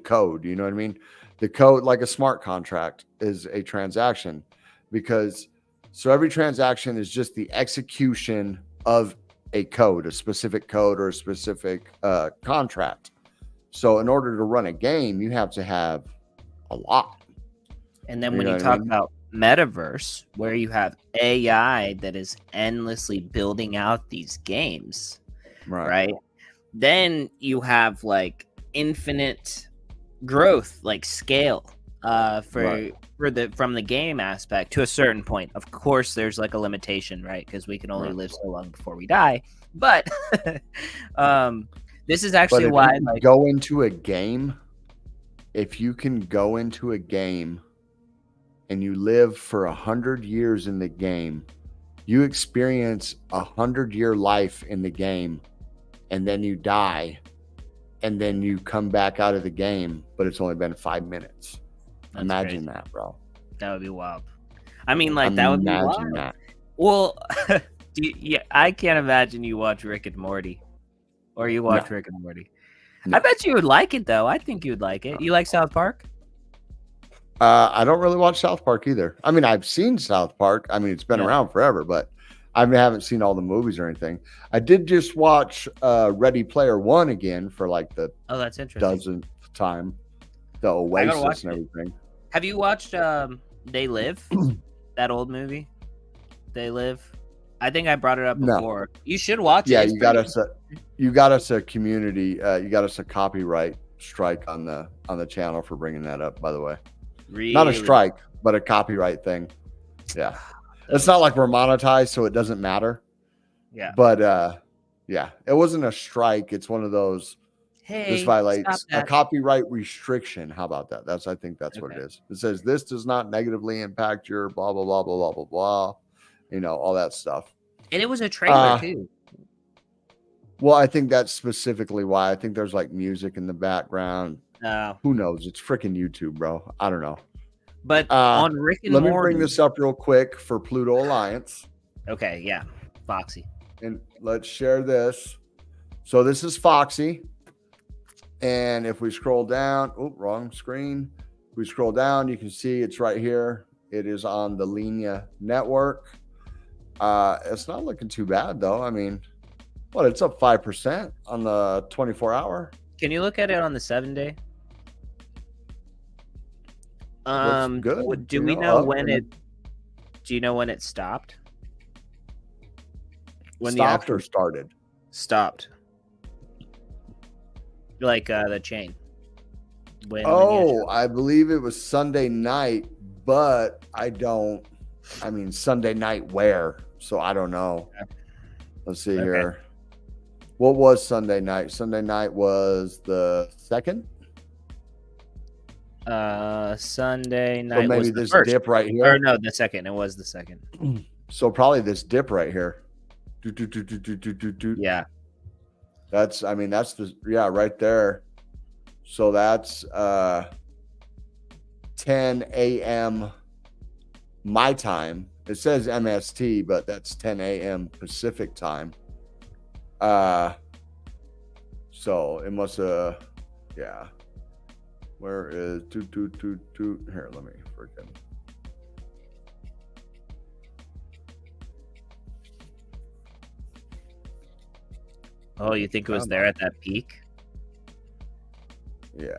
code. You know what I mean? The code, like a smart contract, is a transaction, because every transaction is just the execution of a code, a specific code or a specific contract. So in order to run a game, you have to have a lot. And then when you talk about metaverse, where you have AI that is endlessly building out these games, right? Then you have infinite growth, scale from the game aspect to a certain point. Of course, there's a limitation, right? Because we can only live so long before we die. But this is actually why go into a game. If you can go into a game and you live for 100 years in the game, you experience 100-year life in the game, and then you die, and then you come back out of the game, but it's only been 5 minutes. That's Imagine crazy. That, bro. That would be wild. I mean, that would be wild. Imagine that. Well, I can't imagine you watch Rick and Morty, or you watch Rick and Morty. No. I bet you would like it, though. I think you would like it. You like South Park? I don't really watch South Park either. I mean, I've seen South Park. I mean, it's been around forever, but I haven't seen all the movies or anything. I did just watch Ready Player One again for that's interesting. 10th time. The Oasis and everything. Have you watched They Live? That old movie? They Live? I think I brought it up before. No. You should watch it. Yeah, you got us a community. You got us a copyright strike on the channel for bringing that up. By the way, really? Not a strike, but a copyright thing. Yeah, it's not like we're monetized, so it doesn't matter. Yeah, but it wasn't a strike. It's one of those. Hey, This stop violates a that. copyright restriction. How about that? I think that's what it Okay. is. It says this does not negatively impact your blah blah blah blah blah blah blah. You know, all that stuff. And it was a trailer too. Well, I think that's specifically why. I think there's like music in the background. Who knows? It's freaking YouTube, bro. I don't know. But on Rick and let Morty, me bring this up real quick for Pluto Alliance. Okay, yeah, Foxy. And let's share this. So this is Foxy. And if we scroll down, wrong screen. If we scroll down, you can see it's right here. It is on the Linea network. It's not looking too bad though. I mean, what, it's up 5% on the 24-hour. Can you look at it on the 7-day? Good. Do we know when it? Do you know when it stopped? When stopped or started? Stopped. Like the chain. I believe it was Sunday night, but I mean Sunday night where? So I don't know. Let's see here. What was Sunday night? Sunday night was the 2nd. Sunday night. So maybe was the this first. dip right here. Or no, the 2nd. It was the 2nd. So probably this dip right here. Yeah. That's right there. So that's 10 a.m. my time. It says MST, but that's 10 a.m. Pacific time. So it must yeah. Where is here? Let me freaking. Oh, you think it was there at that peak? Yeah.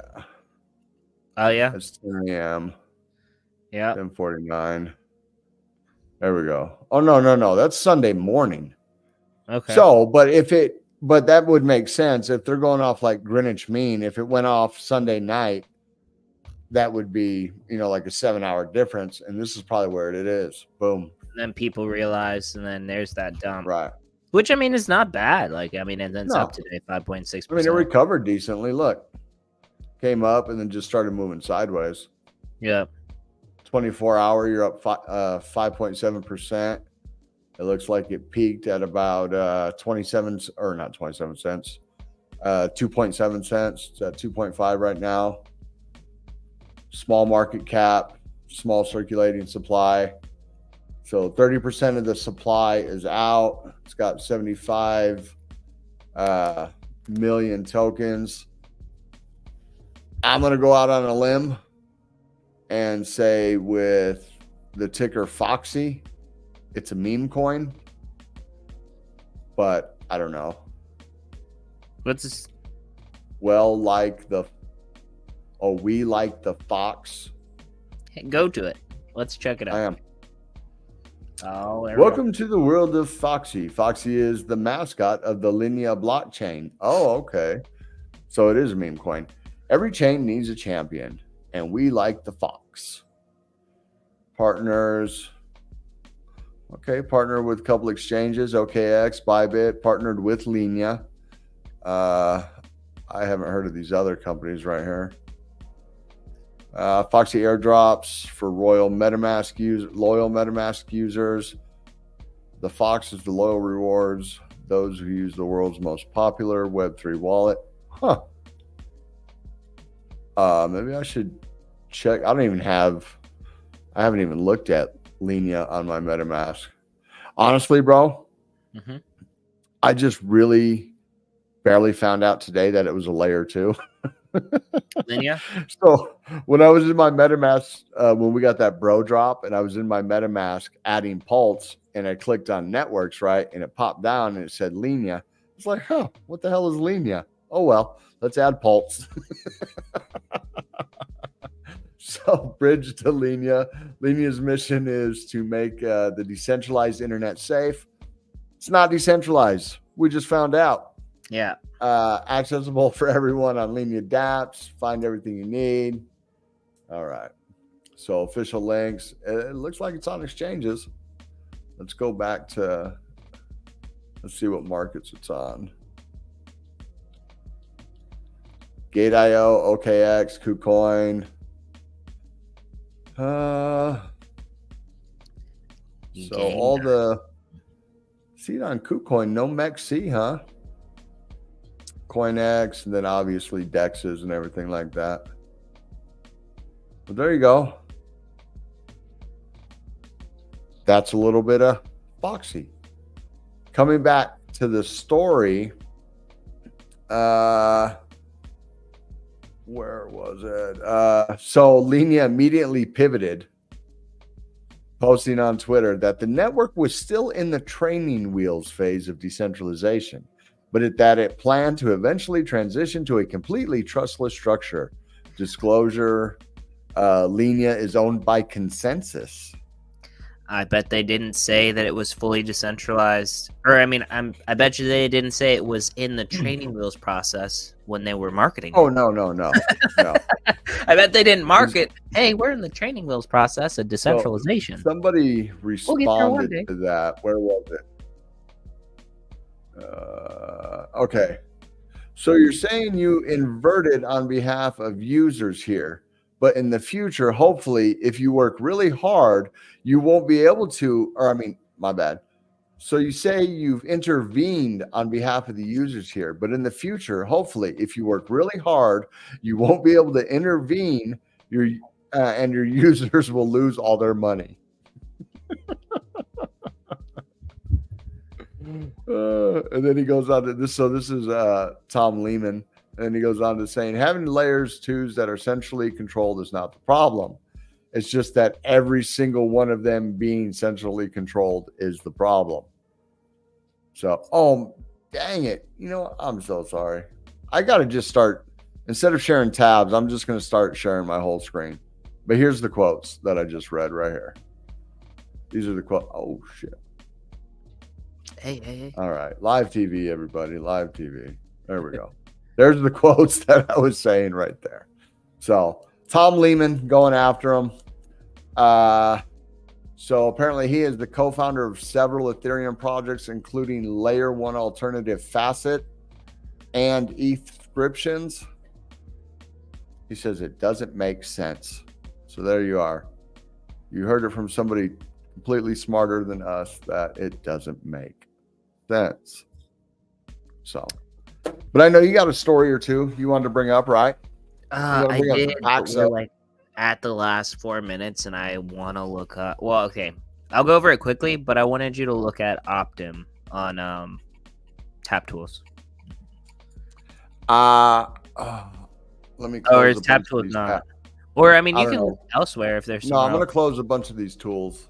Oh yeah. It's 10 a.m. Yeah. 10:49. There we go. Oh no. That's Sunday morning. Okay. So, but that would make sense if they're going off like Greenwich Mean. If it went off Sunday night, that would be, like a 7-hour difference. And this is probably where it is. Boom. And then people realize, and then there's that dump. Right. Which, I mean, is not bad. Like, I mean, and then it's up today, 5.6%. I mean, it recovered decently. Look, came up and then just started moving sideways. Yeah. 24-hour, you're up 5.7%. It looks like it peaked at about 27, or not 27 cents, 2.7 cents. It's at 2.5 right now. Small market cap, small circulating supply. So 30% of the supply is out. It's got 75 million tokens. I'm going to go out on a limb and say with the ticker Foxy, it's a meme coin, but I don't know. What's this? Well, we like the Fox. Hey, go to it. Let's check it out. I am. Oh, welcome to the world of Foxy. Foxy is the mascot of the Linea blockchain. Oh, okay. So it is a meme coin. Every chain needs a champion, and we like the Fox. Partners. Okay, partner with a couple exchanges. OKX, Bybit, partnered with Linea. I haven't heard of these other companies right here. Foxy airdrops for loyal MetaMask users. The Fox is the loyal rewards. Those who use the world's most popular Web3 wallet. Maybe I should check. I haven't even looked at Linea on my MetaMask. Honestly, bro, I just really barely found out today that it was a layer 2. Linea? So when I was in my MetaMask, when we got that bro drop, and I was in my MetaMask adding Pulse, and I clicked on networks, right, and it popped down and it said Linea. It's like, what the hell is Linea? Oh well, let's add Pulse. So bridge to Linea. Linea's mission is to make the decentralized internet safe. It's not decentralized. We just found out. Yeah. Accessible for everyone on Linea dApps. Find everything you need. All right. So official links. It looks like it's on exchanges. Let's go back to, let's see what markets it's on. Gate.io, OKX, KuCoin. So all the see it on KuCoin, no MEXC, huh? CoinX, and then obviously DEXs and everything like that. But there you go. That's a little bit of Foxy. Coming back to the story, where was it? So Linea immediately pivoted, posting on Twitter that the network was still in the training wheels phase of decentralization, but that it planned to eventually transition to a completely trustless structure. Disclosure, Linea is owned by Consensus. I bet they didn't say that it was fully decentralized. Or, I mean, I bet you they didn't say it was in the training wheels process when they were marketing. Oh, no. I bet they didn't market, hey, we're in the training wheels process of decentralization. So somebody responded to that. Where was it? Okay. So you're saying you inverted on behalf of users here, but in the future, hopefully, if you work really hard, you won't be able to, or I mean, my bad. So you say you've intervened on behalf of the users here, but in the future, hopefully, if you work really hard, you won't be able to intervene, and your users will lose all their money. And then he goes on to this. So this is Tom Lehman. And he goes on to saying, having layers twos that are centrally controlled is not the problem. It's just that every single one of them being centrally controlled is the problem. So, oh, dang it. You know, I'm so sorry. I got to just start, instead of sharing tabs, I'm just going to start sharing my whole screen. But here's the quotes that I just read right here. These are the quotes. Oh, shit. Hey. All right. Live TV, everybody. Live TV. There we go. There's the quotes that I was saying right there. So Tom Lehman going after him. So apparently he is the co-founder of several Ethereum projects, including Layer 1 Alternative Facet and ETH Subscriptions. He says it doesn't make sense. So there you are. You heard it from somebody completely smarter than us that it doesn't make sense. So, but I know you got a story or two you wanted to bring up, right? I did, but we're like at the last 4 minutes, and I want to look up. Well, okay, I'll go over it quickly, but I wanted you to look at Optim on Tap Tools. Let me. Or is Tap Tools not? Or I mean, you can look elsewhere if there's. No, I'm going to close a bunch of these tools.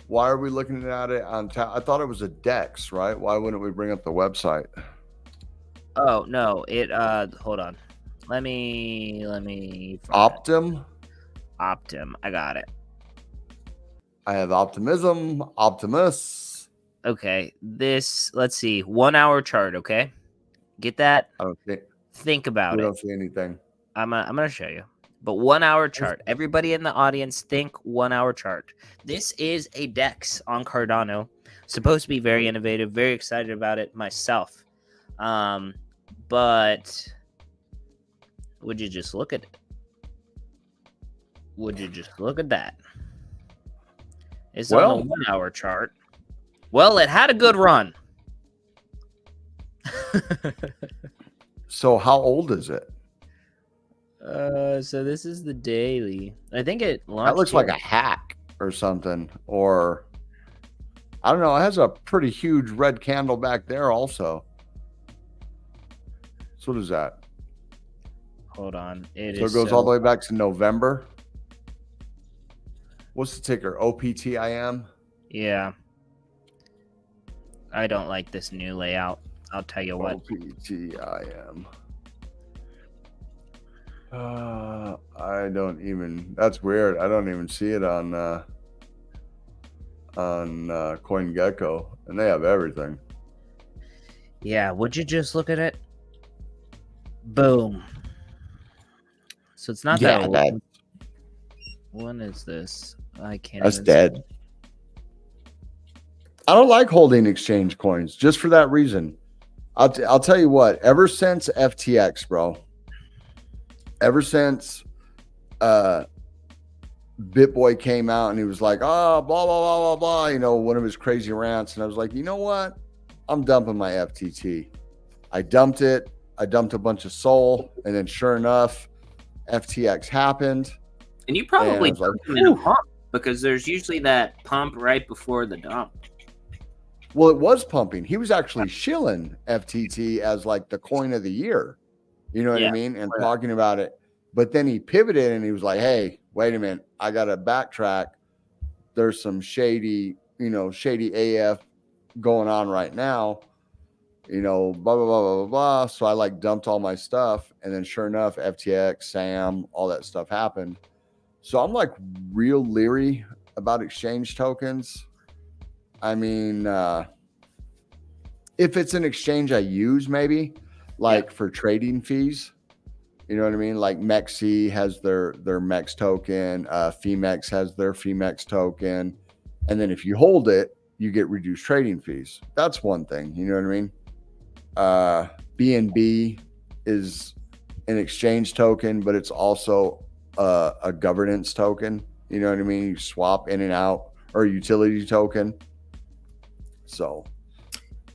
Why are we looking at it on Tap? I thought it was a DEX, right? Why wouldn't we bring up the website? Oh no, it hold on. Let me Optim? Optim. I got it. I have Optimism, Optimus. Okay. Let's see. 1 hour chart, okay? Get that? I don't think about it. I don't see anything. I'm gonna show you. But 1 hour chart. Everybody in the audience think 1 hour chart. This is a DEX on Cardano. Supposed to be very innovative, very excited about it myself. But would you just look at it? Would you just look at that? It's on the 1 hour chart. Well, it had a good run. So how old is it? So this is the daily. I think it launched. That looks like a hack or something. Or I don't know. It has a pretty huge red candle back there also. So what is that? Hold on. So it goes all the way back to November. What's the ticker? OPTIM? Yeah. I don't like this new layout. I'll tell you what. OPTIM. I don't even. That's weird. I don't even see it on CoinGecko, and they have everything. Yeah. Would you just look at it? Boom. So it's not that old. When is this? I can't. That's dead. I don't like holding exchange coins just for that reason. I'll tell you what. Ever since FTX, bro, ever since BitBoy came out and he was like, oh, blah, blah, blah, blah, blah, you know, one of his crazy rants. And I was like, you know what? I'm dumping my FTT. I dumped it. I dumped a bunch of Sol. And then sure enough, FTX happened. And you probably and like, dumped them in a pump because there's usually that pump right before the dump. Well, it was pumping. He was actually shilling FTT as like the coin of the year. You know what I mean? And talking about it. But then he pivoted and he was like, hey, wait a minute. I got to backtrack. There's some shady AF going on right now. You know, blah, blah, blah, blah, blah, blah. So I like dumped all my stuff. And then sure enough, FTX, SAM, all that stuff happened. So I'm like real leery about exchange tokens. I mean, if it's an exchange I use, maybe like for trading fees, you know what I mean? Like Mexi has their MEX token, Femex has their Femex token. And then if you hold it, you get reduced trading fees. That's one thing. You know what I mean? BNB is an exchange token, but it's also a governance token. You know what I mean? You swap in and out, or a utility token. So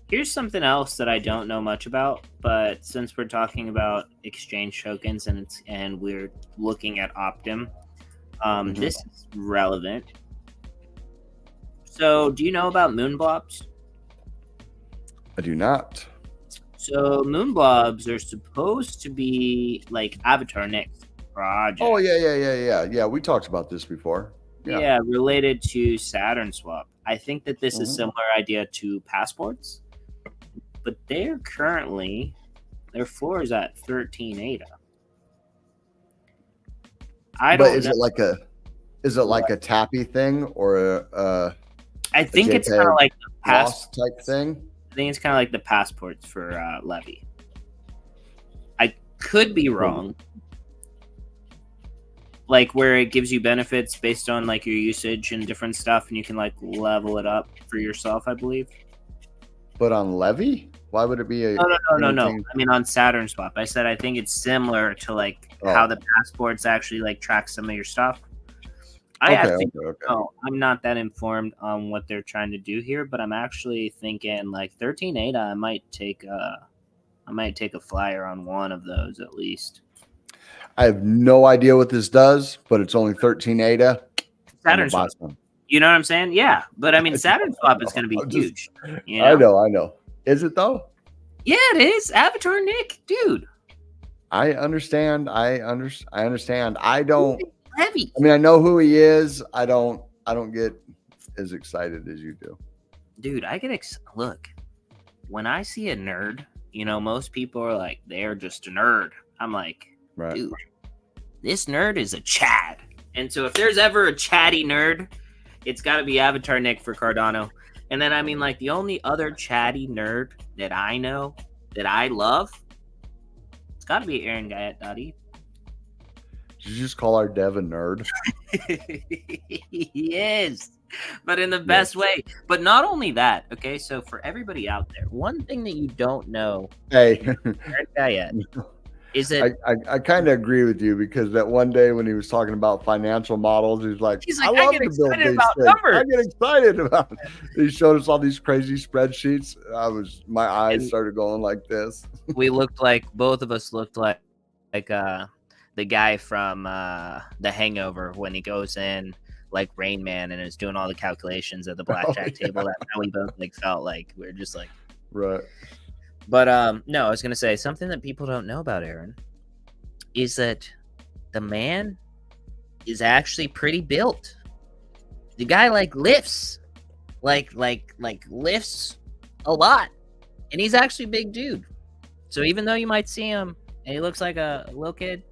here's something else that I don't know much about, but since we're talking about exchange tokens and we're looking at Optim, this is relevant. So do you know about moonblobs? I do not. So moonblobs are supposed to be like Avatar Nick's project. Oh yeah. We talked about this before. Yeah, related to Saturn Swap. I think that this is a similar idea to passports, but they're currently, their floor is at 13 ADA. Is it like a tappy thing or I think it's kind of like the pass type thing. I think it's kind of like the passports for Levy. I could be wrong. Like where it gives you benefits based on like your usage and different stuff, and you can like level it up for yourself, I believe. But on Levy, why would it be a no? I mean on Saturn Swap. I said I think it's similar to like how the passports actually like track some of your stuff. I'm not that informed on what they're trying to do here, but I'm actually thinking like 13 ADA. I might take a flyer on one of those at least. I have no idea what this does, but it's only 13 ADA. Saturn Swap. You know what I'm saying? Yeah, but I mean Saturn Swap is going to be huge. You know? I know. Is it though? Yeah, it is. Avatar Nick, dude. I understand. I understand. I don't. Heavy. I mean, I know who he is. I don't get as excited as you do. Dude, I get look, when I see a nerd, you know, most people are like, they're just a nerd. I'm like, dude, this nerd is a Chad. And so if there's ever a chatty nerd, it's got to be Avatar Nick for Cardano. And then, I mean, like, the only other chatty nerd that I know that I love, it's got to be Aaron ETH Daddy. Did you just call our dev a nerd? He is, but in the best way. But not only that, okay? So for everybody out there, one thing that you don't know, is that I kind of agree with you, because that one day when he was talking about financial models, he's like I love to build these things. I get excited about it. He showed us all these crazy spreadsheets. My eyes started going like this. Both of us looked like the guy from The Hangover when he goes in like Rain Man and is doing all the calculations at the blackjack table. That's how we both like felt like we we're just like right. But no, I was gonna say something that people don't know about Aaron is that the man is actually pretty built. The guy like lifts, like lifts a lot, and he's actually a big dude. So even though you might see him and he looks like a little kid,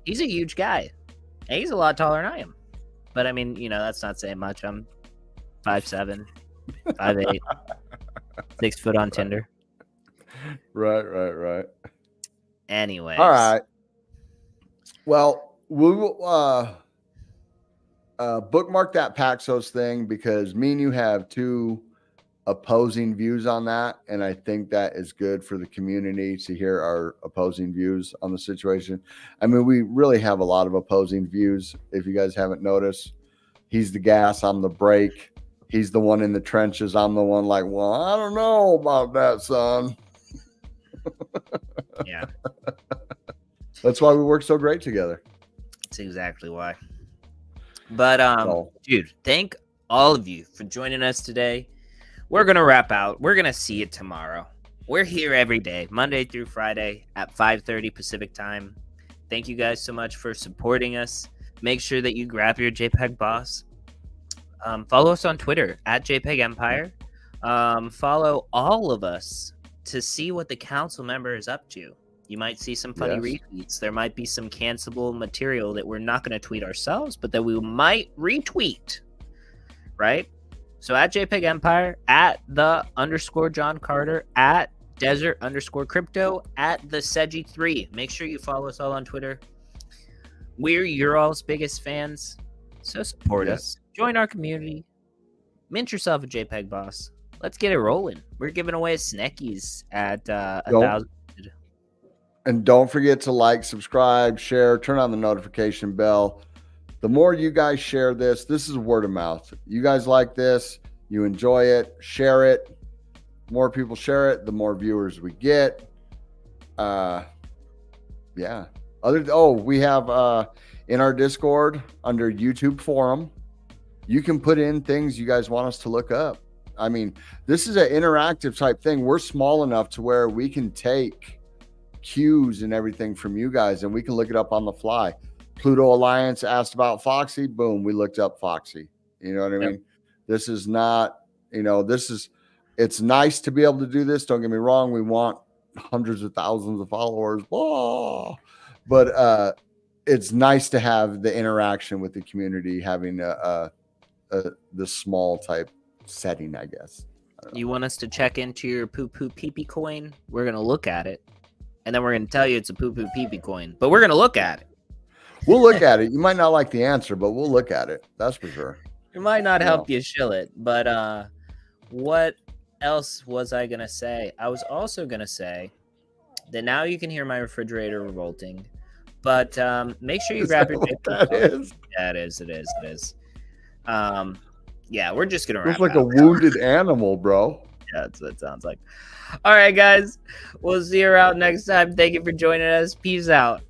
he's a huge guy. And he's a lot taller than I am. But I mean, you know, that's not saying much. I'm 5'7", 5'8", 6 foot on Tinder. Right. Anyways. All right. Well, we will bookmark that Paxos thing, because me and you have two opposing views on that, and I think that is good for the community to hear our opposing views on the situation. I mean, we really have a lot of opposing views. If you guys haven't noticed, he's the gas, I'm the brake. He's the one in the trenches. I'm the one like, well, I don't know about that, son. Yeah. That's why we work so great together. That's exactly why. But dude, thank all of you for joining us today. We're gonna wrap out. We're gonna see you tomorrow. We're here every day, Monday through Friday at 5:30 Pacific time. Thank you guys so much for supporting us. Make sure that you grab your JPEG boss. Follow us on Twitter at JPEG Empire. Follow all of us to see what the council member is up to. You might see some funny retweets. There might be some cancelable material that we're not going to tweet ourselves, but that we might retweet. Right? So at JPEG Empire, at _John Carter, at desert_crypto, at the Seji3. Make sure you follow us all on Twitter. We're your all's biggest fans. So support us. Join our community. Mint yourself a JPEG boss. Let's get it rolling. We're giving away snackies at 1,000. And don't forget to like, subscribe, share, turn on the notification bell. The more you guys share this is word of mouth. You guys like this, you enjoy it, share it. More people share it, the more viewers we get. Yeah. We have in our Discord under YouTube forum, you can put in things you guys want us to look up. I mean, this is an interactive type thing. We're small enough to where we can take cues and everything from you guys, and we can look it up on the fly. Pluto Alliance asked about Foxy. Boom, we looked up Foxy. You know what I mean? This is not, it's nice to be able to do this. Don't get me wrong. We want hundreds of thousands of followers. Oh, but it's nice to have the interaction with the community, having the small type setting, I guess. You want us to check into your poo-poo pee-pee coin? We're going to look at it. And then we're going to tell you it's a poo-poo pee-pee coin. But we're going to look at it. We'll look at it. You might not like the answer, but we'll look at it. That's for sure. It might not help you shill it. But what else was I going to say? I was also going to say that now you can hear my refrigerator revolting. But make sure you grab your that is? Yeah, it is. It is. Yeah, we're just going to wrap it. It's like a wounded animal, bro. Yeah, that's what it sounds like. All right, guys. We'll see you around next time. Thank you for joining us. Peace out.